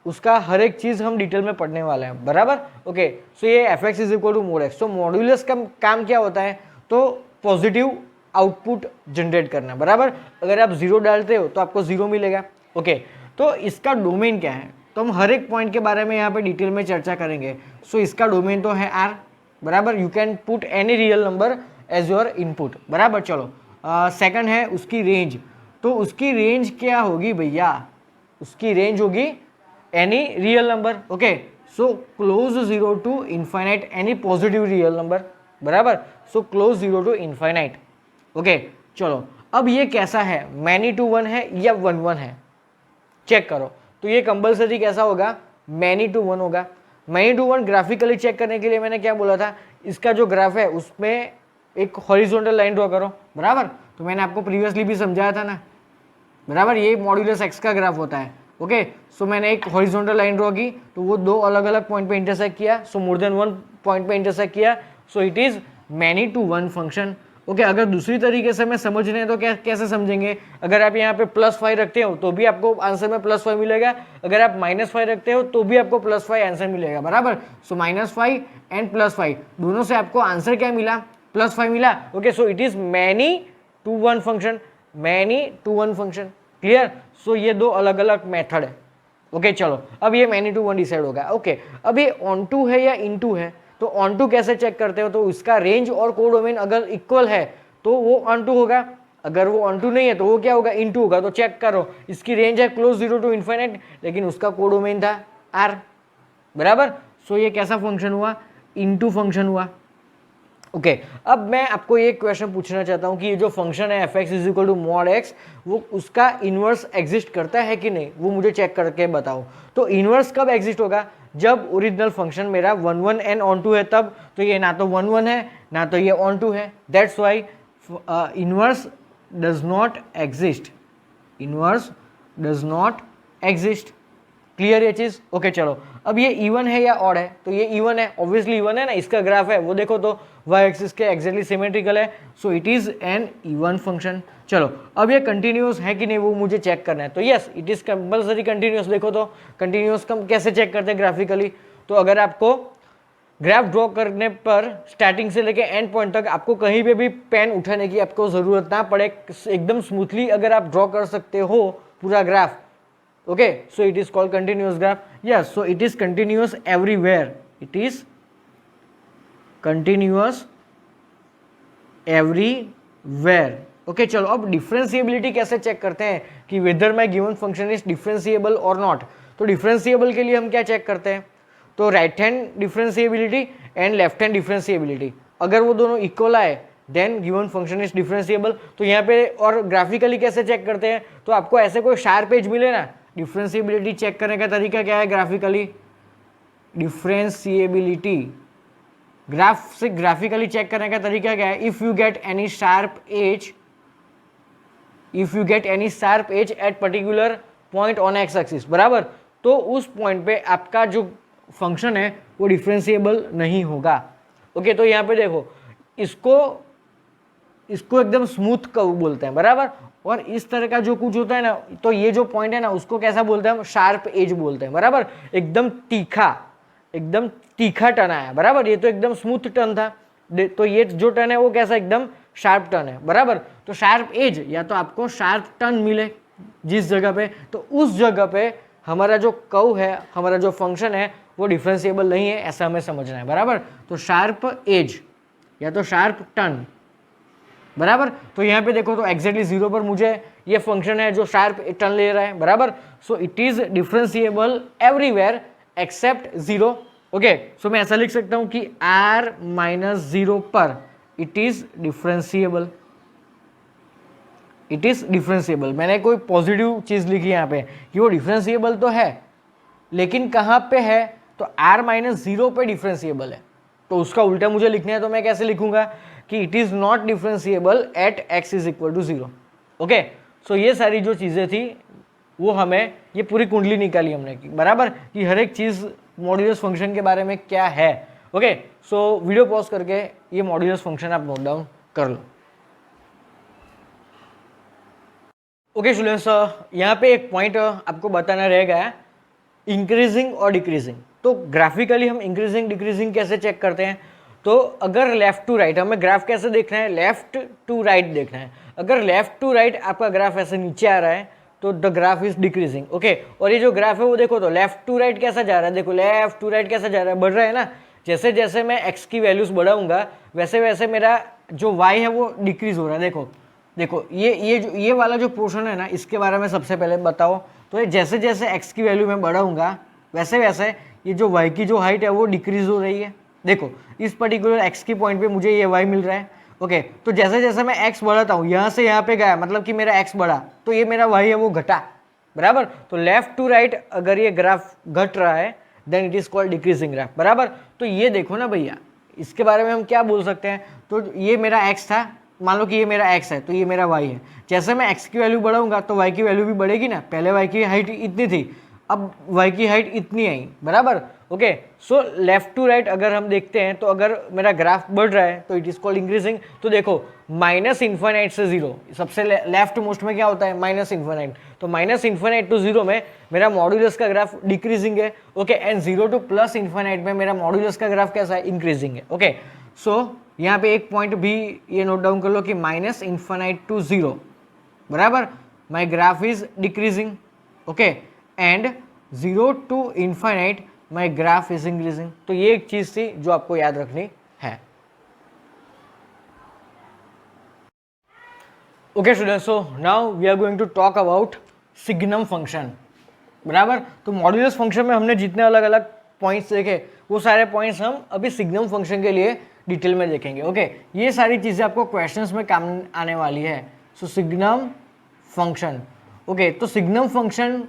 उसका हर एक चीज़ हम डिटेल में पढ़ने वाले हैं, बराबर। ओके, सो ये f x is equal to mod x, तो मॉड्यूलस का काम क्या होता है, तो पॉजिटिव आउटपुट जनरेट करना, बराबर। अगर आप 0 डालते हो तो आपको 0 मिलेगा। ओके, तो इसका डोमेन क्या है, तो हम हर एक पॉइंट के बारे में यहाँ पे डिटेल में चर्चा करेंगे। सो इसका डोमेन तो है आर, बराबर, you can put any real number as your input, बराबर। चलो, सेकंड है उसकी रेंज, तो उसकी रेंज क्या होगी भैया, उसकी रेंज होगी any real number. Okay, so close 0 to infinite any positive real number, बराबर। So close 0 to infinite. Okay, चलो अब ये कैसा है, मैनी टू 1 है या 1 है, चेक करो। तो ये कंपल्सरी कैसा होगा, मैनी टू 1 होगा। मैनी टू 1 ग्राफिकली चेक करने के लिए मैंने क्या बोला था, इसका जो ग्राफ है उसमें एक हॉरिजॉन्टल लाइन ड्रॉ करो, बराबर। तो मैंने आपको प्रीवियसली भी समझाया था ना, बराबर, ये मॉड्यूलस एक्स का ग्राफ होता है। ओके, सो मैंने एक हॉरिजॉन्टल लाइन ड्रॉ की, तो वो 2 अलग अलग पॉइंट पे इंटरसेक्ट किया, सो मोर देन 1 पॉइंट पे इंटरसेक्ट किया, so it is many to 1 function. Okay, अगर दूसरी तरीके से मैं समझने हैं तो कैसे समझेंगे, अगर आप यहाँ पे +5 रखते हो तो भी आपको आंसर में +5 मिलेगा, अगर आप -5 रखते हो तो भी आपको +5 आंसर मिलेगा, बराबर। सो -5 एंड +5 दोनों से आपको आंसर क्या मिला, +5 मिला। Okay, so it is many to 1 function, many to 1 function, clear. So ये 2 अलग अलग मेथड है। ओके, चलो अब ये मैनी टू 1 डिसाइड होगा। ओके, अब ये ऑन टू है या इन टू है, तो ऑन टू कैसे चेक करते हो, तो इसका रेंज और को डोमेन अगर इक्वल है तो वो ऑन टू होगा, अगर वो ऑन टू नहीं है तो वो क्या होगा, इन टू होगा। तो चेक करो, इसकी रेंज है क्लोज 0 टू इनफाइनाइट, लेकिन उसका को डोमेन था आर, बराबर। सो ये कैसा फंक्शन हुआ, इन टू फंक्शन हुआ। ओके, अब मैं आपको ये क्वेश्चन पूछना चाहता हूँ कि ये जो फंक्शन है F x is equal to mod x, वो उसका इनवर्स एग्जिस्ट करता है कि नहीं, वो मुझे चेक करके बताओ। तो इनवर्स कब एग्जिस्ट होगा, जब ओरिजिनल फंक्शन मेरा 1 एंड ऑन टू है तब, तो ये ना तो 1 है ना तो ये ऑन टू है, that's why inverse does not exist, inverse does not exist, clear ये चीज। ओके, चलो अब ये इवन है या ऑड है, तो ये इवन है, ऑब्वियसली इवन है ना, इसका ग्राफ है वो देखो तो वाई एक्सिस के एक्जैक्टली सिमेट्रिकल है, so it is an even function. चलो अब ये कंटिन्यूस है कि नहीं वो मुझे चेक करना है, तो yes it is compulsory continuous. देखो तो कंटिन्यूस कैसे चेक करते हैं ग्राफिकली, तो अगर आपको ग्राफ ड्रॉ करने पर स्टार्टिंग से लेके एंड पॉइंट तक आपको कहीं पे भी पेन उठाने की आपको जरूरत ना पड़े, एकदम स्मूथली अगर आप ड्रॉ कर सकते हो पूरा graph. Okay, so it is called continuous graph. Yes, so it is continuous everywhere, it is continuous everywhere, okay चलो अब डिफरेंशिएबिलिटी कैसे चेक करते हैं कि whether my given function is differentiable और नॉट। तो डिफरेंशिएबल के लिए हम क्या चेक करते हैं, तो right hand differentiability and left hand differentiability, अगर वो दोनों इक्वल आए then given function is differentiable. तो यहाँ पे और ग्राफिकली कैसे चेक करते हैं, तो आपको ऐसे कोई शार्प एज मिले ना, डिफरेंशिएबिलिटी चेक करने का तरीका क्या है ग्राफिकली, डिफरेंशिएबिलिटी ग्राफ से ग्राफिकली चेक करने का तरीका क्या है, if you get any sharp edge, if you get any sharp edge at particular point on x axis, बराबर, तो उस पॉइंट पे आपका जो फंक्शन है वो डिफरेंशिएबल नहीं होगा। ओके तो यहाँ पे देखो इसको एकदम स्मूथ कर्व बोलते हैं, बराबर, और इस तरह का जो कुछ होता है ना, तो ये जो पॉइंट है ना उसको कैसा बोलते हैं हम, शार्प एज बोलते हैं, बराबर, एकदम तीखा टर्न आया, बराबर, ये तो एकदम स्मूथ टर्न था, तो ये जो टर्न है वो कैसा एकदम शार्प टर्न है, बराबर। तो शार्प एज या तो आपको शार्प टर्न मिले जिस जगह पे, तो उस जगह पे हमारा जो कर्व है, हमारा जो फंक्शन है वो डिफरेंशिएबल नहीं है, ऐसा हमें समझना है, बराबर। तो शार्प एज या तो शार्प टर्न, बराबर। तो यहाँ पे देखो तो एग्जैक्टली 0 पर मुझे ये फंक्शन है जो शार्प टर्न ले रहा है, बराबर। So it is differentiable everywhere except 0। Okay so मैं ऐसा लिख सकता हूँ कि r-0 पर it is differentiable, it is differentiable. मैंने कोई पॉजिटिव चीज लिखी यहाँ पे कि वो डिफरेंशिएबल तो है, लेकिन कहाँ पे है, तो r-0 पे डिफरेंशिएबल है। तो उसका उल्टा मुझे लिखना है, तो मैं कैसे लिखूंगा कि it is not differentiable at x is equal to 0। Okay so ये सारी जो चीजें थी वो हमें, ये पूरी कुंडली निकाली हमने की, बराबर, कि हर एक चीज मॉड्यूलस फंक्शन के बारे में क्या है। ओके सो वीडियो पॉज करके ये मॉड्यूलस फंक्शन आप नोट डाउन कर लो। ओके स्टूडेंट्स, यहाँ पे एक पॉइंट आपको बताना रह गया, इंक्रीजिंग और डिक्रीजिंग। तो ग्राफिकली हम इंक्रीजिंग डिक्रीजिंग कैसे चेक करते हैं, तो अगर लेफ्ट टू राइट, हमें ग्राफ कैसे देखना है, लेफ्ट टू राइट देखना है। अगर लेफ्ट टू राइट आपका ग्राफ ऐसे नीचे आ रहा है तो the graph is decreasing. Okay और ये जो ग्राफ है वो देखो तो लेफ्ट टू राइट कैसा जा रहा है, देखो लेफ्ट टू राइट कैसा जा रहा है, बढ़ रहा है ना। जैसे जैसे मैं x की वैल्यूज बढ़ाऊंगा वैसे वैसे मेरा जो y है वो डिक्रीज हो रहा है। देखो देखो ये वाला जो पोर्शन है ना, इसके बारे में सबसे पहले बताओ। तो ये जैसे जैसे x की वैल्यू मैं बढ़ाऊंगा वैसे वैसे ये जो y की जो हाइट है वो डिक्रीज हो रही है। देखो इस पर्टिकुलर x की पॉइंट पे मुझे ये y मिल रहा है। ओके तो जैसे जैसे मैं x बढ़ाता हूँ, यहाँ से यहाँ पे गया, मतलब कि मेरा x बढ़ा, तो ये मेरा y है वो घटा, बराबर। तो लेफ्ट टू राइट अगर ये ग्राफ घट रहा है then it is called decreasing graph, बराबर। तो ये देखो ना भैया, इसके बारे में हम क्या बोल सकते हैं, तो ये मेरा x था, मान लो कि ये मेरा x है तो ये मेरा y है। जैसे मैं x की वैल्यू बढ़ाऊंगा तो y की वैल्यू भी बढ़ेगी ना। पहले y की हाइट इतनी थी, अब y की हाइट इतनी आई, बराबर। Okay so left to right अगर हम देखते हैं तो अगर मेरा ग्राफ बढ़ रहा है तो इट इज कॉल्ड इंक्रीजिंग। तो देखो माइनस इन्फाइनाइट से 0, सबसे लेफ्ट मोस्ट में क्या होता है, माइनस इन्फाइनाइट। तो माइनस इन्फाइनाइट टू 0 में मेरा मॉड्यूलस का ग्राफ डिक्रीजिंग है। Okay and 0 two plus infinite में मेरा मॉड्यूलस का ग्राफ कैसा है, इंक्रीजिंग है। ओके सो यहाँ पे एक पॉइंट भी ये नोट डाउन कर लो कि माइनस इन्फाइनाइट टू 0, बराबर, my graph is decreasing. Okay and 0 to infinite my graph is increasing. तो ये एक चीज थी जो आपको याद रखनी है। Okay students, so now we are going to talk about signum function, बराबर। तो मॉड्यूलस फंक्शन में हमने जितने अलग अलग पॉइंट्स देखे वो सारे पॉइंट्स हम अभी सिग्नम फंक्शन के लिए डिटेल में देखेंगे। ओके ये सारी चीजें आपको क्वेश्चंस में काम आने वाली है। सो सिग्नम फंक्शन, ओके तो सिग्नम फंक्शन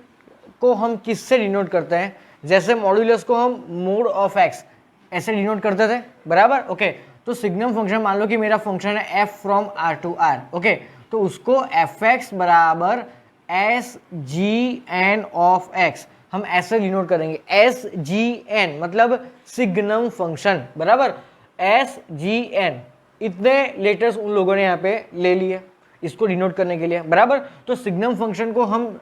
को हम किससे डिनोट करते हैं, जैसे मॉड्यूलस को हम मोड ऑफ एक्स ऐसे डिनोट करते थे, बराबर। ओके तो सिग्नम फंक्शन, मान लो कि मेरा फंक्शन है f from R to R. Okay तो उसको एफ एक्स बराबर S G n of x हम ऐसे डिनोट करेंगे। एस जी एन मतलब सिग्नम फंक्शन, बराबर। एस जी एन इतने लेटर्स उन लोगों ने यहाँ पे ले लिए इसको डिनोट करने के लिए, बराबर। तो सिग्नम फंक्शन को हम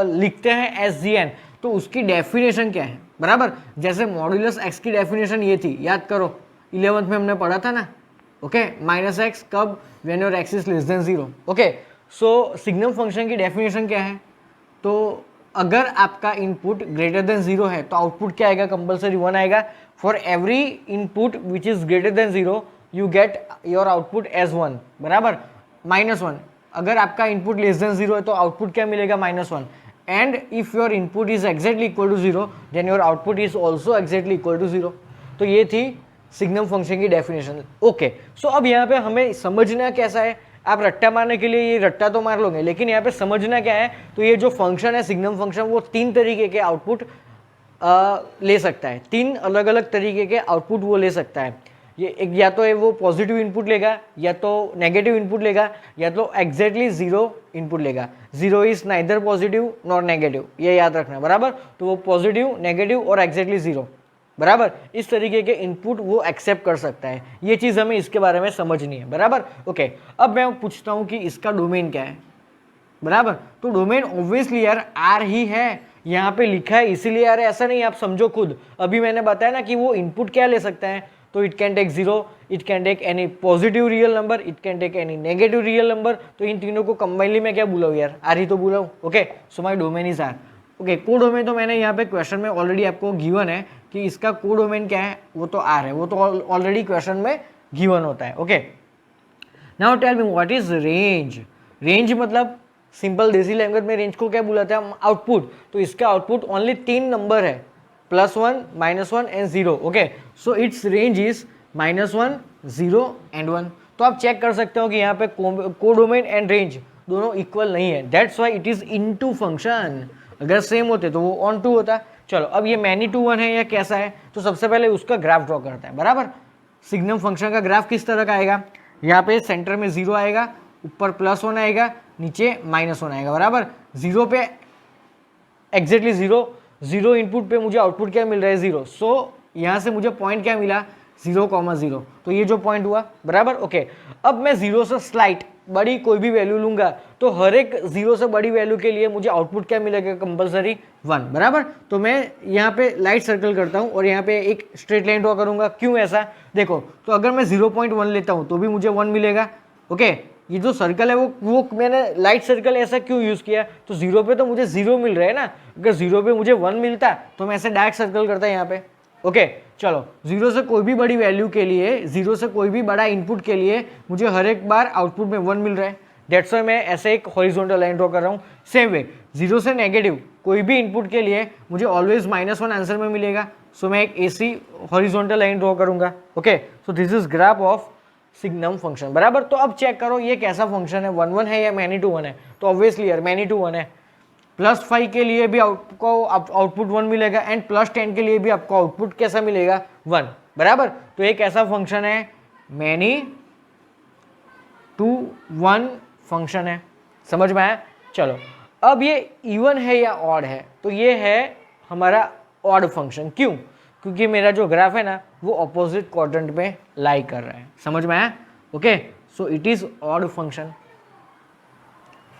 लिखते हैं एस जी एन। तो उसकी डेफिनेशन क्या है, बराबर। जैसे मॉड्यूलस एक्स की डेफिनेशन ये थी, याद करो 11th में हमने पढ़ा था ना। ओके माइनस एक्स कब, when your x is less than 0। Okay so signum function की डेफिनेशन क्या है, तो अगर आपका इनपुट ग्रेटर देन 0 है तो आउटपुट क्या आएगा, कंपल्सरी 1 आएगा। For every input which is greater than 0 you get your output as 1, बराबर। -1, अगर आपका इनपुट लेस देन 0 है तो आउटपुट क्या मिलेगा, -1. And if your input is exactly equal to 0 then your output is also exactly equal to 0. तो ये थी सिग्नम फंक्शन की डेफिनेशन. ओके, सो अब यहाँ पे हमें समझना कैसा है, आप रट्टा मारने के लिए ये रट्टा तो मार लोगे, लेकिन यहाँ पे समझना क्या है, तो ये जो फंक्शन है सिग्नम फंक्शन, वो 3 तरीके के आउटपुट ले सकता है. 3 अलग अलग तरीके के आउटपुट वो ले सकता है. ये एक, या तो ये वो पॉजिटिव इनपुट लेगा, या तो नेगेटिव इनपुट लेगा, या तो एग्जैक्टली 0 इनपुट लेगा. 0 is neither positive nor negative, ये याद रखना, बराबर. तो वो पॉजिटिव, नेगेटिव और एग्जैक्टली 0, बराबर, इस तरीके के इनपुट वो एक्सेप्ट कर सकता है. ये चीज़ हमें इसके बारे में समझनी है, बराबर. ओके, अब मैं पूछता हूँ कि इसका डोमेन क्या है, बराबर. तो डोमेन ऑब्वियसली यार आर ही है, यहाँ पे लिखा है इसीलिए यार, ऐसा नहीं, आप समझो खुद. अभी मैंने बताया ना कि वो इनपुट क्या ले सकता है, तो it can take 0, it can take any positive real number, it can take any negative real number. तो इन तीनों को कंबाइनली मैं क्या बुलाऊँ यार, आर ही तो बुलाऊँ. Okay, so my domain is r. Okay, codomain तो मैंने यहाँ पे क्वेश्चन में ऑलरेडी आपको गिवन है कि इसका को डोमेन क्या है, वो तो आर है, वो तो ऑलरेडी क्वेश्चन में गिवन होता है. Okay, now tell me what is range. Range मतलब सिंपल देसी लैंग्वेज में रेंज को क्या बुलाते हैं हम, आउटपुट. तो इसका आउटपुट ओनली 3 नंबर है, +1, -1 and 0. Okay, so it's range is -1, 0 and 1. तो आप चेक कर सकते हो कि यहाँ पे को डोमेन एंड रेंज दोनों इक्वल नहीं है, that's why it is into function. अगर सेम होते तो वो ऑन टू होता. चलो, अब ये मैनी टू वन है या कैसा है, तो सबसे पहले उसका ग्राफ ड्रॉ करता है, बराबर. सिग्नम फंक्शन का ग्राफ किस तरह का आएगा, यहाँ पे सेंटर में 0 आएगा, ऊपर +1 आएगा, नीचे -1 आएगा, बराबर. 0 पे एग्जैक्टली 0 इनपुट पे मुझे आउटपुट क्या मिल रहा है, 0. सो यहाँ से मुझे पॉइंट क्या मिला, 0,0. तो ये जो पॉइंट हुआ, बराबर. ओके, अब मैं 0 से स्लाइट बड़ी कोई भी वैल्यू लूंगा, तो हर एक 0 से बड़ी वैल्यू के लिए मुझे आउटपुट क्या मिलेगा, कंपलसरी 1, बराबर. तो मैं यहाँ पे लाइट सर्कल करता हूँ और यहाँ पे एक स्ट्रेट लाइन ड्रॉ करूंगा. क्यों ऐसा, देखो, तो अगर मैं 0.1 लेता हूँ तो भी मुझे 1 मिलेगा. ओके, ये जो सर्कल है वो मैंने लाइट सर्कल ऐसा क्यों यूज़ किया, तो 0 पे तो मुझे 0 मिल रहा है ना. अगर 0 पे मुझे 1 मिलता तो मैं ऐसे डार्क सर्कल करता यहाँ पे. ओके, चलो, 0 से कोई भी बड़ी वैल्यू के लिए, 0 से कोई भी बड़ा इनपुट के लिए मुझे हर एक बार आउटपुट में 1 मिल रहा है. दैट्स वाई मैं ऐसे एक हॉरिजॉन्टल लाइन ड्रॉ कर रहा हूँ. सेम वे 0 से नेगेटिव कोई भी इनपुट के लिए मुझे ऑलवेज -1 आंसर में मिलेगा. सो मैं एक ऐसी हॉरिजॉन्टल लाइन ड्रॉ करूंगा. Okay, so this is graph of signum function, बराबर. तो अब चेक करो ये कैसा फंक्शन है, 1 1 है या मैनी टू 1 है. तो ऑब्वियसली यार मैनी टू 1 है. +5 के लिए भी आपको आउटपुट 1 मिलेगा एंड +10 के लिए भी आपको आउटपुट कैसा मिलेगा, 1, बराबर. तो एक ऐसा फंक्शन है, मैनी टू 1 फंक्शन है. समझ में आया. चलो, अब ये इवन है या ऑड है, तो ये है हमारा ऑड फंक्शन. क्यों, क्योंकि मेरा जो ग्राफ है ना वो अपोजिट क्वाड्रेंट में लाई कर रहा है. समझ में आया. Okay, so it is odd function.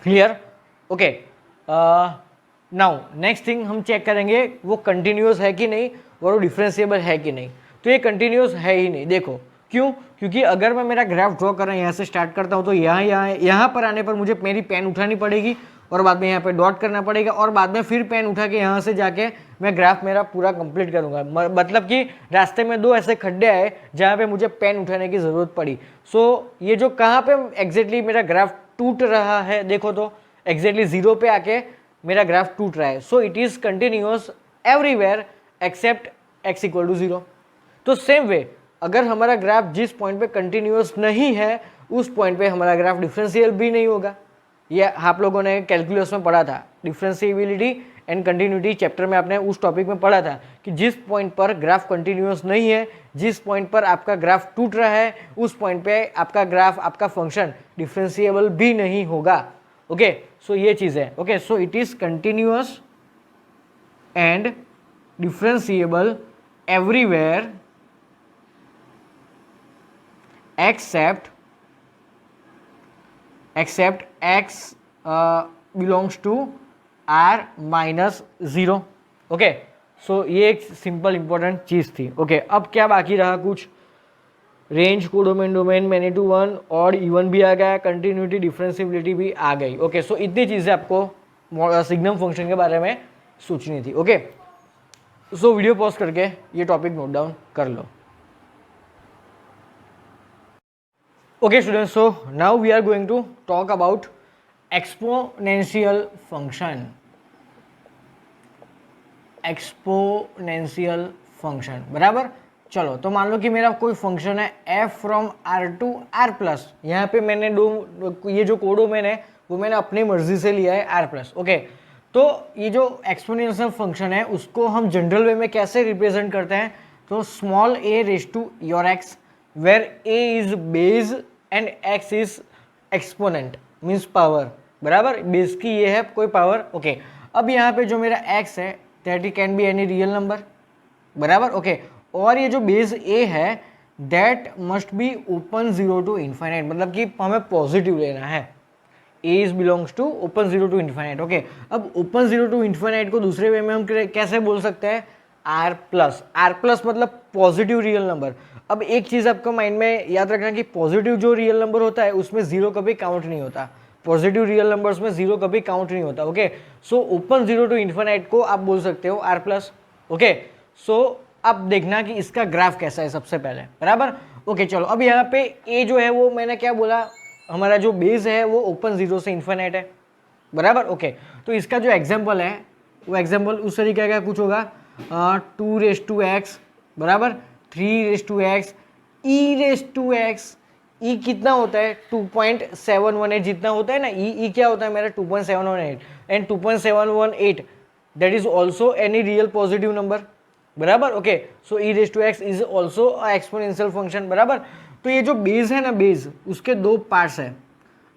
Clear. Okay, now next thing हम चेक करेंगे वो कंटिन्यूअस है कि नहीं और वो डिफरेंशिएबल है कि नहीं. तो ये कंटिन्यूअस है ही नहीं. देखो क्यों, क्योंकि अगर मैं मेरा ग्राफ ड्रॉ कर रहा हूँ, यहाँ से स्टार्ट करता हूँ, तो यहाँ पर आने पर मुझे मेरी पेन उठानी पड़ेगी और बाद में यहाँ पे डॉट करना पड़ेगा और बाद में फिर पेन उठा के यहाँ से जाके मैं ग्राफ मेरा पूरा कंप्लीट करूँगा. मतलब कि रास्ते में 2 ऐसे खड्डे आए जहाँ पे मुझे पेन उठाने की ज़रूरत पड़ी. सो ये जो कहाँ पे एग्जैक्टली मेरा ग्राफ टूट रहा है, देखो तो एग्जैक्टली 0 पे आके मेरा ग्राफ टूट रहा है. So it is continuous everywhere except x = 0. तो सेम वे अगर हमारा ग्राफ जिस पॉइंट पे कंटिन्यूअस नहीं है उस पॉइंट पे हमारा ग्राफ डिफरेंशियल भी नहीं होगा. ये आप लोगों ने कैलकुलस में पढ़ा था, डिफरेंशिएबिलिटी एंड कंटिन्यूटी चैप्टर में आपने उस टॉपिक में पढ़ा था कि जिस पॉइंट पर ग्राफ कंटिन्यूअस नहीं है, जिस पॉइंट पर आपका ग्राफ टूट रहा है, उस पॉइंट पे आपका ग्राफ, आपका फंक्शन डिफरेंशिएबल भी नहीं होगा. ओके, सो ये चीज़ है. Okay, so it is continuous and differentiable everywhere except x belongs to r-0. Okay, so ये एक सिंपल इंपॉर्टेंट चीज़ थी. ओके, अब क्या बाकी रहा, कुछ range, codomain, domain, many to 1 और इवन भी आ गया, कंटिन्यूटी, डिफरेंशिएबिलिटी भी आ गई. ओके, सो इतनी चीज़ें आपको सिग्नम फंक्शन के बारे में सोचनी थी. ओके, सो वीडियो पॉज करके ये टॉपिक नोट डाउन कर लो. Okay students, so now we are going to talk about exponential function. Exponential function, बराबर। चलो तो मान लो कि मेरा कोई फंक्शन है f from r to r plus, यहाँ पे मैंने ये जो कोडोमेन है वो मैंने अपनी मर्जी से लिया है r प्लस। ओके, तो ये जो एक्सपोनेंशियल फंक्शन है उसको हम जनरल वे में कैसे रिप्रेजेंट करते हैं, तो small a raise to your x where a is base and x is exponent means power, बराबर। बेस की ये है कोई पावर। ओके, अब यहाँ पे जो मेरा x है that it can be any real number, बराबर। ओके, और ये जो बेस a है that must be open zero to infinite, मतलब कि हमें पॉजिटिव लेना है। a is belongs to open zero to infinite. Okay, अब ओपन जीरो टू इन्फाइनाइट को दूसरे वे में हम कैसे बोल सकते हैं, r प्लस। r प्लस मतलब पॉजिटिव रियल नंबर। अब एक चीज आपको माइंड में याद रखना कि पॉजिटिव जो रियल नंबर होता है उसमें जीरो कभी काउंट नहीं होता, पॉजिटिव रियल नंबर्स में जीरो कभी काउंट नहीं होता। Okay, so open zero to infinite को आप बोल सकते हो r प्लस। ओके, सो अब देखना कि इसका ग्राफ कैसा है सबसे पहले, बराबर। ओके, चलो अब यहाँ पे a जो है वो मैंने क्या बोला, हमारा जो बेस है वो ओपन जीरो से इन्फिनाइट है, बराबर। ओके, तो इसका जो एग्जाम्पल है वो एग्जाम्पल उस तरीके का कुछ होगा, 2 रेज टू एक्स, बराबर, 3 raise to x, e raise to x. E कितना होता है 2.718 जितना होता है ना, ई क्या होता है मेरा 2.718 and 2.718 that is also any real positive number, बराबर। Okay, so e raise to x is also exponential function, बराबर। तो ये जो बेस है ना, बेस उसके दो पार्ट्स है।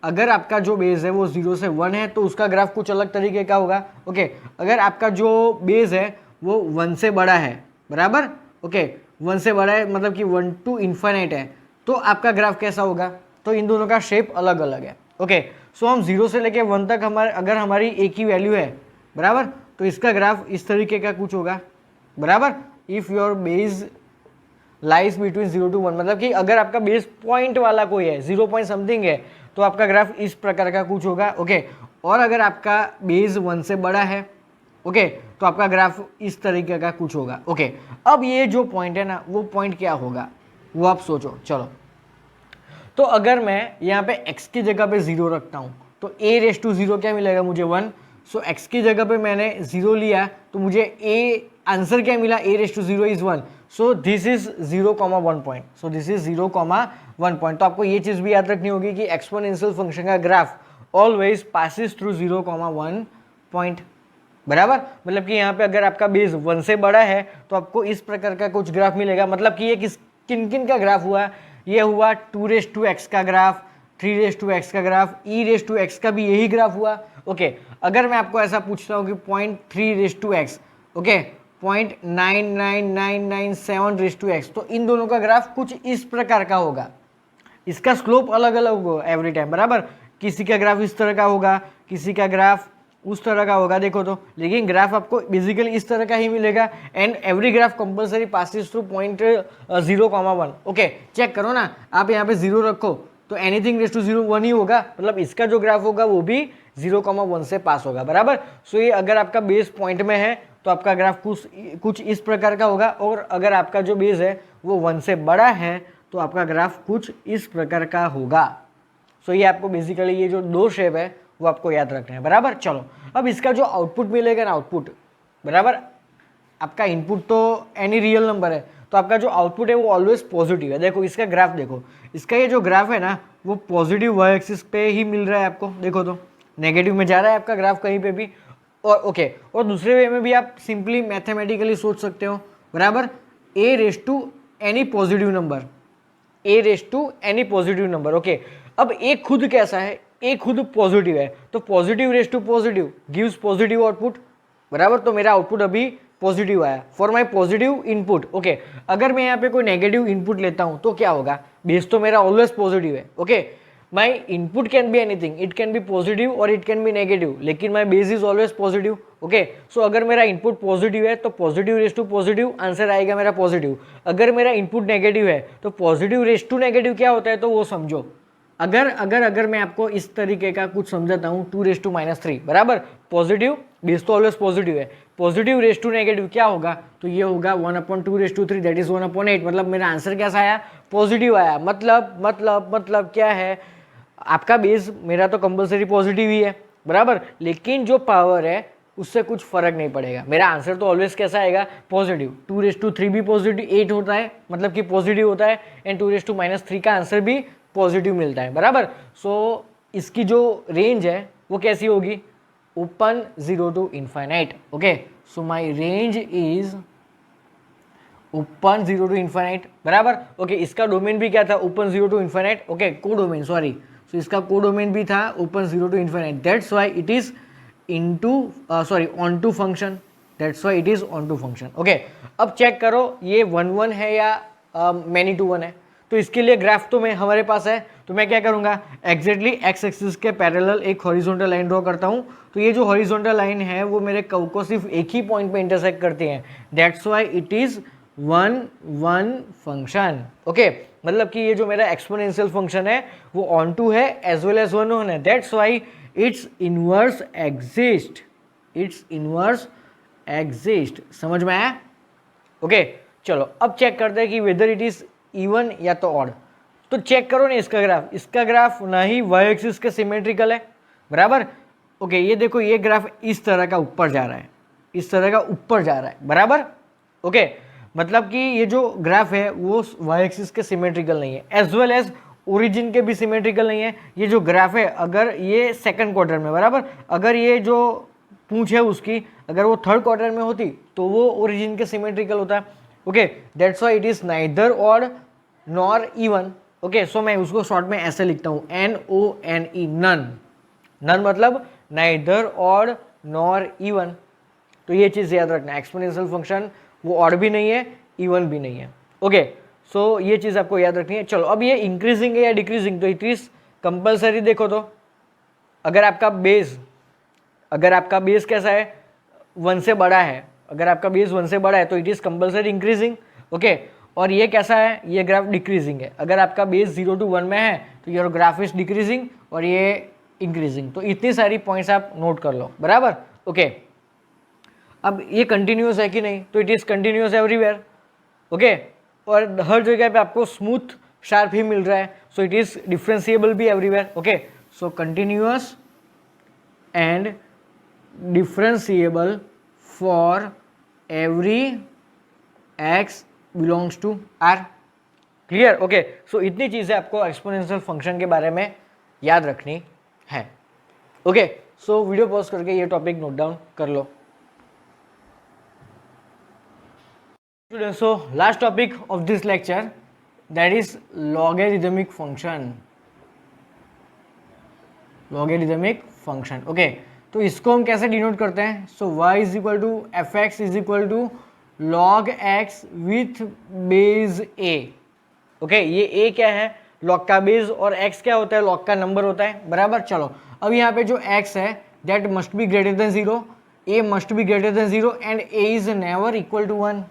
अगर आपका जो बेस है वो 0 से 1 है तो उसका ग्राफ कुछ अलग तरीके का होगा। ओके, अगर आपका जो बेस है वो 1 से बड़ा है, बराबर। ओके, 1 से बड़ा है मतलब कि 1 टू इन्फाइनाइट है, तो आपका ग्राफ कैसा होगा, तो इन दोनों का शेप अलग अलग है। ओके, सो हम 0 से लेके 1 तक अगर हमारी एक ही वैल्यू है, बराबर, तो इसका ग्राफ इस तरीके का कुछ होगा, बराबर। If your base lies between 0 to 1, मतलब कि अगर आपका बेस पॉइंट वाला कोई है, 0 पॉइंट समथिंग है, तो आपका ग्राफ इस प्रकार का कुछ होगा। ओके, और अगर आपका बेस 1 से बड़ा है, ओके, तो आपका ग्राफ इस तरीके का कुछ होगा। ओके, अब ये जो पॉइंट है ना, वो पॉइंट क्या होगा वो आप सोचो। चलो, तो अगर मैं यहाँ पे x की जगह पे 0 रखता हूँ तो a रेज टू 0 क्या मिलेगा मुझे 1। सो x की जगह पे मैंने 0 लिया तो मुझे a आंसर क्या मिला, a raise to 0 is 1। So this is 0,1 point. So this is 0,1 point. तो आपको ये चीज़ भी याद रखनी होगी कि एक्सपोनेंशियल फंक्शन का graph always passes through 0,1 point, बराबर। मतलब कि यहाँ पे अगर आपका बेस 1 से बड़ा है तो आपको इस प्रकार का कुछ ग्राफ मिलेगा। मतलब कि ये किन किन का ग्राफ हुआ, ये हुआ 2 रेज टू एक्स का ग्राफ, 3 रेज टू एक्स का graph, e raise to x का भी यही ग्राफ हुआ। ओके, अगर मैं आपको ऐसा पूछता हूँ कि 0.3 raise to x, okay, 0.99997 raise to x, तो इन दोनों का ग्राफ कुछ इस प्रकार का होगा। इसका स्लोप अलग अलग होगा एवरी टाइम, बराबर। किसी का ग्राफ इस तरह का होगा, किसी का ग्राफ उस तरह का होगा, देखो तो, लेकिन ग्राफ आपको बेसिकली इस तरह का ही मिलेगा। And every graph compulsory passes through 0,1। Okay, check करो ना, आप यहाँ पे 0 रखो तो एनीथिंग रेज टू 0 1 ही होगा, मतलब इसका जो ग्राफ होगा वो भी 0,1 से पास होगा, बराबर। सो ये अगर आपका बेस पॉइंट में है तो आपका ग्राफ कुछ इस प्रकार का होगा, और अगर आपका जो बेस है वो 1 से बड़ा है तो आपका ग्राफ कुछ इस प्रकार का होगा। सो ये आपको बेसिकली ये जो दो शेप है वो आपको याद रखना है, बराबर। चलो, अब इसका जो आउटपुट मिलेगा ना, आउटपुट, बराबर, आपका इनपुट तो एनी रियल नंबर है, तो आपका जो आउटपुट है वो ऑलवेज पॉजिटिव है। देखो इसका ग्राफ देखो, इसका ये जो ग्राफ है ना वो पॉजिटिव वाई एक्सिस पे ही मिल रहा है आपको, देखो तो नेगेटिव में जा रहा है आपका ग्राफ कहीं पे भी। और ओके, और दूसरे वे में भी आप सिंपली मैथमेटिकली सोच सकते हो, बराबर, a raise to any positive number, a raise to any positive number. Okay, अब a खुद कैसा है, a खुद पॉजिटिव है, तो positive raise to positive gives positive output, बराबर। तो मेरा आउटपुट अभी पॉजिटिव आया for my positive input. Okay, अगर मैं यहाँ पे कोई नेगेटिव इनपुट लेता हूँ तो क्या होगा, बेस तो मेरा ऑलवेज पॉजिटिव है। Okay, my input can be anything, it can be positive और इट कैन बी नेगेटिव, लेकिन my base is always positive. Okay, so अगर मेरा इनपुट पॉजिटिव है तो positive raise to positive answer आएगा मेरा पॉजिटिव। अगर मेरा इनपुट नेगेटिव है तो पॉजिटिव रेज टू नेगेटिव क्या होता है, तो वो समझो। अगर मैं आपको इस तरीके का कुछ समझाता हूँ, 2 रेज टू -3, बराबर, पॉजिटिव, बेस तो ऑलवेज पॉजिटिव है, पॉजिटिव रेस टू नेगेटिव क्या होगा, तो ये होगा 1/2 रेस टू 3 दैट इज 1/8। मतलब मेरा आंसर कैसा आया, पॉजिटिव आया। मतलब क्या है, आपका बेस मेरा तो कंपलसरी पॉजिटिव ही है बराबर, लेकिन जो पावर है उससे कुछ फर्क नहीं पड़ेगा, मेरा आंसर तो ऑलवेज कैसा आएगा, पॉजिटिव। 2/3 भी पॉजिटिव 8 होता है, मतलब कि पॉजिटिव होता है, एंड 2/3 का आंसर भी पॉजिटिव मिलता है बराबर। सो इसकी जो रेंज है वो कैसी होगी, open 0 to infinite। Okay, so my range is open 0 to infinite बराबर। ओके, इसका डोमेन भी क्या था, open 0 to infinite। Okay, codomain sorry, so इसका को डोमेन भी था open 0 to infinite, that's why it is into sorry onto function, that's why it is onto function. Okay, अब check करो ये 1 1 है या many to 1 है, तो इसके लिए ग्राफ तो मैं हमारे पास है, तो मैं क्या करूंगा, एग्जैक्टली एक्स एक्सिस के पैरेलल एक हॉरिजॉन्टल लाइन ड्रॉ करता हूं। तो ये जो हॉरिजॉन्टल लाइन है वो मेरे कर्व को सिर्फ एक ही पॉइंट पे इंटरसेक्ट करती है, that's why it is 1 1 function. Okay, मतलब कि ये जो मेरा एक्सपोनेंशियल फंक्शन है वो ऑन टू है एज वेल एज 1 1 है, that's why its inverse exist, its inverse exist. समझ में आया? ओके, चलो अब चेक करते हैं कि वेदर इट इज इवन या तो ऑड। तो चेक करो ना इसका ग्राफ ना ही वाई एक्सिस के सिमेट्रिकल है बराबर। ओके, ये देखो ये ग्राफ इस तरह का ऊपर जा रहा है, इस तरह का ऊपर जा रहा है बराबर। ओके, मतलब कि ये जो ग्राफ है वो वाई एक्सिस के सिमेट्रिकल नहीं है, एज वेल एज ओरिजिन के भी सिमेट्रिकल नहीं है। ये जो ग्राफ है अगर ये सेकंड क्वार्टर में बराबर, अगर ये जो पूंछ है उसकी अगर वो थर्ड क्वार्टर में होती तो वो ओरिजिन के सिमेट्रिकल होता है। Okay, that's why it is neither odd nor even. Okay, so मैं उसको शॉर्ट में ऐसे लिखता हूँ NONE, नन। नन मतलब नाइदर ऑड नॉर इवन। तो ये चीज़ याद रखना, एक्सपोनेंशियल फंक्शन वो ऑड भी नहीं है इवन भी नहीं है। ओके, सो ये चीज़ आपको याद रखनी है। चलो अब ये इंक्रीजिंग है या डिक्रीजिंग, तो इट इज कंपल्सरी। देखो तो अगर आपका बेस कैसा है, 1 से बड़ा है, अगर आपका बेस 1 से बड़ा है तो it is compulsory increasing. Okay, और ये कैसा है, ये ग्राफ डिक्रीजिंग है। अगर आपका बेस 0 to 1 में है तो योर ग्राफ इज डिक्रीजिंग और ये इंक्रीजिंग। तो इतनी सारी पॉइंट्स आप नोट कर लो बराबर। ओके, अब ये कंटिन्यूस है कि नहीं, तो it is continuous everywhere. Okay, और हर जगह पे आपको स्मूथ शार्प ही मिल रहा है, सो इट इज डिफरेंशिएबल भी everywhere. Okay, so continuous and differentiable for every x belongs to r। Clear? Okay, so इतनी चीजें आपको एक्सपोनेंशियल फंक्शन के बारे में याद रखनी है। ओके, सो वीडियो पॉज करके ये टॉपिक नोट डाउन कर लो students. So last topic of this lecture that is logarithmic function. Logarithmic function, okay, तो इसको हम कैसे डिनोट करते हैं, so y is equal to F x is equal to log x with base a। Okay, ये a क्या है, log का बेस, और x क्या होता है, log का नंबर होता है बराबर। चलो अब यहाँ पे जो x है that must be greater than 0, a must be greater than 0 and a is never equal to 1।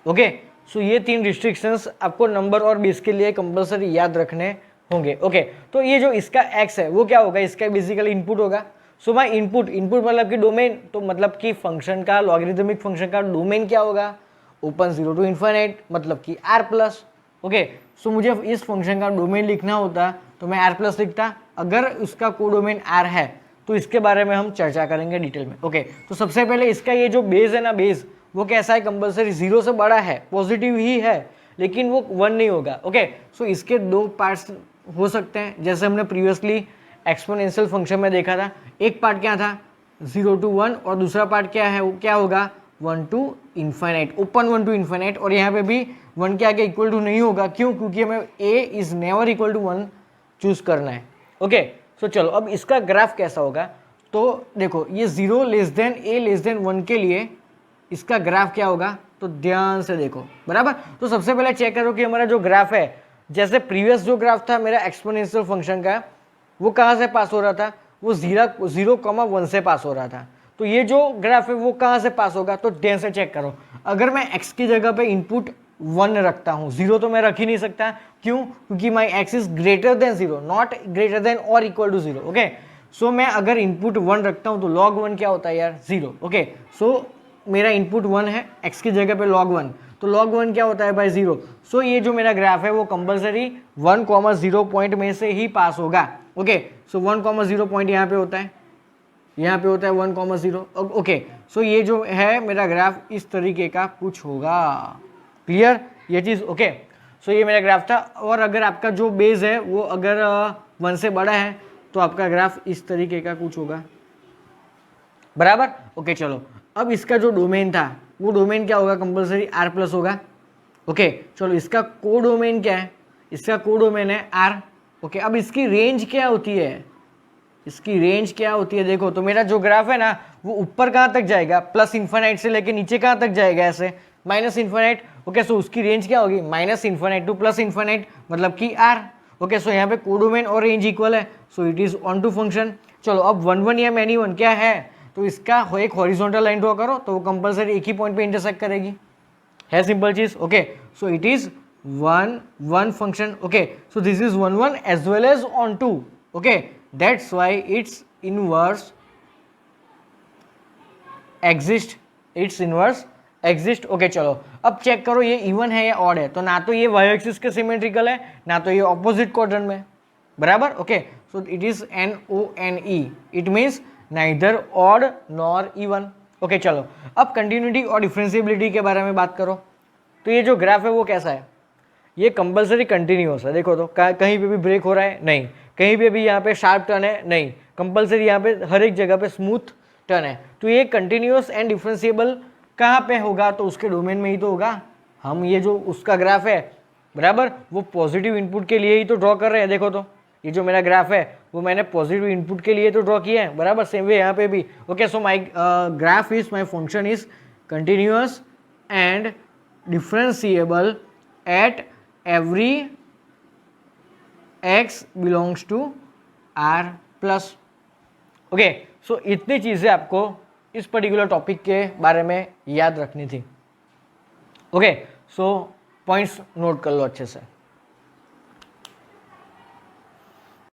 Okay, so ये 3 रिस्ट्रिक्शंस आपको नंबर और बेस के लिए कंपल्सरी याद रखने होंगे। ओके, तो ये जो इसका x है वो क्या होगा, इसका बेसिकली इनपुट होगा। सो माई इनपुट मतलब कि डोमेन, तो मतलब कि फंक्शन का, लॉगरिदमिक फंक्शन का डोमेन क्या होगा, ओपन 0 to infinite, मतलब कि r प्लस। ओके, सो मुझे इस फंक्शन का डोमेन लिखना होता तो मैं r प्लस लिखता। अगर उसका को डोमेन r है तो इसके बारे में हम चर्चा करेंगे डिटेल में। ओके, तो सबसे पहले इसका ये जो बेस है ना, बेस वो कैसा है, कंपल्सरी 0 से बड़ा है, पॉजिटिव ही है, लेकिन वो 1 नहीं होगा। ओके, सो इसके 2 पार्ट्स हो सकते हैं, जैसे हमने प्रीवियसली एक्सपोनेंशियल फंक्शन में देखा था। एक पार्ट क्या था 0 to 1 और दूसरा पार्ट क्या है, वो क्या होगा 1 to infinite, open 1 to infinite। और यहाँ पे भी 1 के आगे इक्वल टू नहीं होगा, क्यों, क्योंकि हमें a is never equal to 1 choose करना है। ओके, सो चलो अब इसका ग्राफ कैसा होगा, तो देखो ये 0 less than a less than 1 के लिए इसका ग्राफ क्या होगा, तो ध्यान से देखो बराबर। तो सबसे पहले चेक करो कि हमारा जो ग्राफ है, जैसे प्रीवियस जो ग्राफ था मेरा एक्सपोनेंशियल फंक्शन का, वो कहाँ से पास हो रहा था, वो 0,1 से पास हो रहा था। तो ये जो ग्राफ है वो कहाँ से पास होगा, तो ध्यान से चेक करो। अगर मैं x की जगह पे इनपुट 1 रखता हूँ, 0 तो मैं रख ही नहीं सकता, क्यों, क्योंकि माई x is greater than 0, not greater than और इक्वल टू 0। ओके, सो मैं अगर इनपुट 1 रखता हूँ तो log 1 क्या होता है यार 0। ओके, सो मेरा इनपुट 1 है, x की जगह पे log 1, तो log 1 क्या होता है भाई 0। सो ये जो मेरा ग्राफ है वो कंपलसरी 1,0 पॉइंट में से ही पास होगा। ओके, सो 1,0 पॉइंट यहाँ पे होता है, यहाँ पे होता है 1,0। ओके, सो ये जो है मेरा ग्राफ इस तरीके का कुछ होगा। क्लियर ये चीज़? ओके, सो ये मेरा ग्राफ था। और अगर आपका जो बेस है वो अगर 1 से बड़ा है तो आपका ग्राफ इस तरीके का कुछ होगा, बराबर। ओके, चलो अब इसका जो डोमेन था वो डोमेन क्या होगा, कंपलसरी r प्लस होगा। ओके, चलो इसका को डोमेन क्या है, इसका को डोमेन है r। ओके, अब इसकी रेंज क्या होती है, इसकी रेंज क्या होती है, देखो तो मेरा जो ग्राफ है ना वो ऊपर कहाँ तक जाएगा, प्लस इन्फिनाइट से लेके नीचे कहाँ तक जाएगा, ऐसे माइनस इन्फिनाइट। ओके, सो उसकी रेंज क्या होगी, minus infinite two plus infinite, मतलब कि r। ओके, सो यहाँ पे कोडोमेन और रेंज इक्वल है, so it is onto function. चलो अब 1 1 या मैनी 1 क्या है, तो इसका एक हॉरिजॉन्टल लाइन ड्रॉ करो तो वो कंपलसरी एक ही पॉइंट पे इंटरसेक्ट करेगी, है सिंपल चीज। Okay, so it is 1 1 function. Okay, so this is 1 1 as well as onto. Okay, that's why its inverse exist, its inverse exist. Okay, चलो अब चेक करो ये इवन है या ऑड है, तो ना तो ये वाई एक्सिस के सिमेट्रिकल है ना तो ये ऑपोजिट क्वाड्रेंट में, बराबर। Okay, so it is NONE, it means neither odd nor even. Okay, चलो अब कंटिन्यूटी और डिफरेंशिएबिलिटी के बारे में बात करो। तो ये जो ग्राफ है वो कैसा है, ये कंपलसरी कंटिन्यूअस है। देखो तो कहीं पे भी ब्रेक हो रहा है नहीं, कहीं पे भी यहाँ पे शार्प टर्न है नहीं, कंपलसरी यहाँ पे हर एक जगह पे स्मूथ टर्न है। तो ये कंटिन्यूअस एंड डिफरेंशिएबल कहाँ पे होगा, तो उसके डोमेन में ही तो होगा। हम ये जो उसका ग्राफ है, बराबर, वो पॉजिटिव इनपुट के लिए ही तो ड्रॉ कर रहे हैं। देखो तो ये जो मेरा ग्राफ है वो मैंने पॉजिटिव इनपुट के लिए तो ड्रॉ किया है, बराबर। सेम वे यहाँ पे भी। Okay, so my graph is, my function is continuous and differentiable at every x belongs to r plus. Okay, so इतनी चीज़ें आपको इस पर्टिकुलर टॉपिक के बारे में याद रखनी थी। ओके, सो पॉइंट्स नोट कर लो अच्छे से।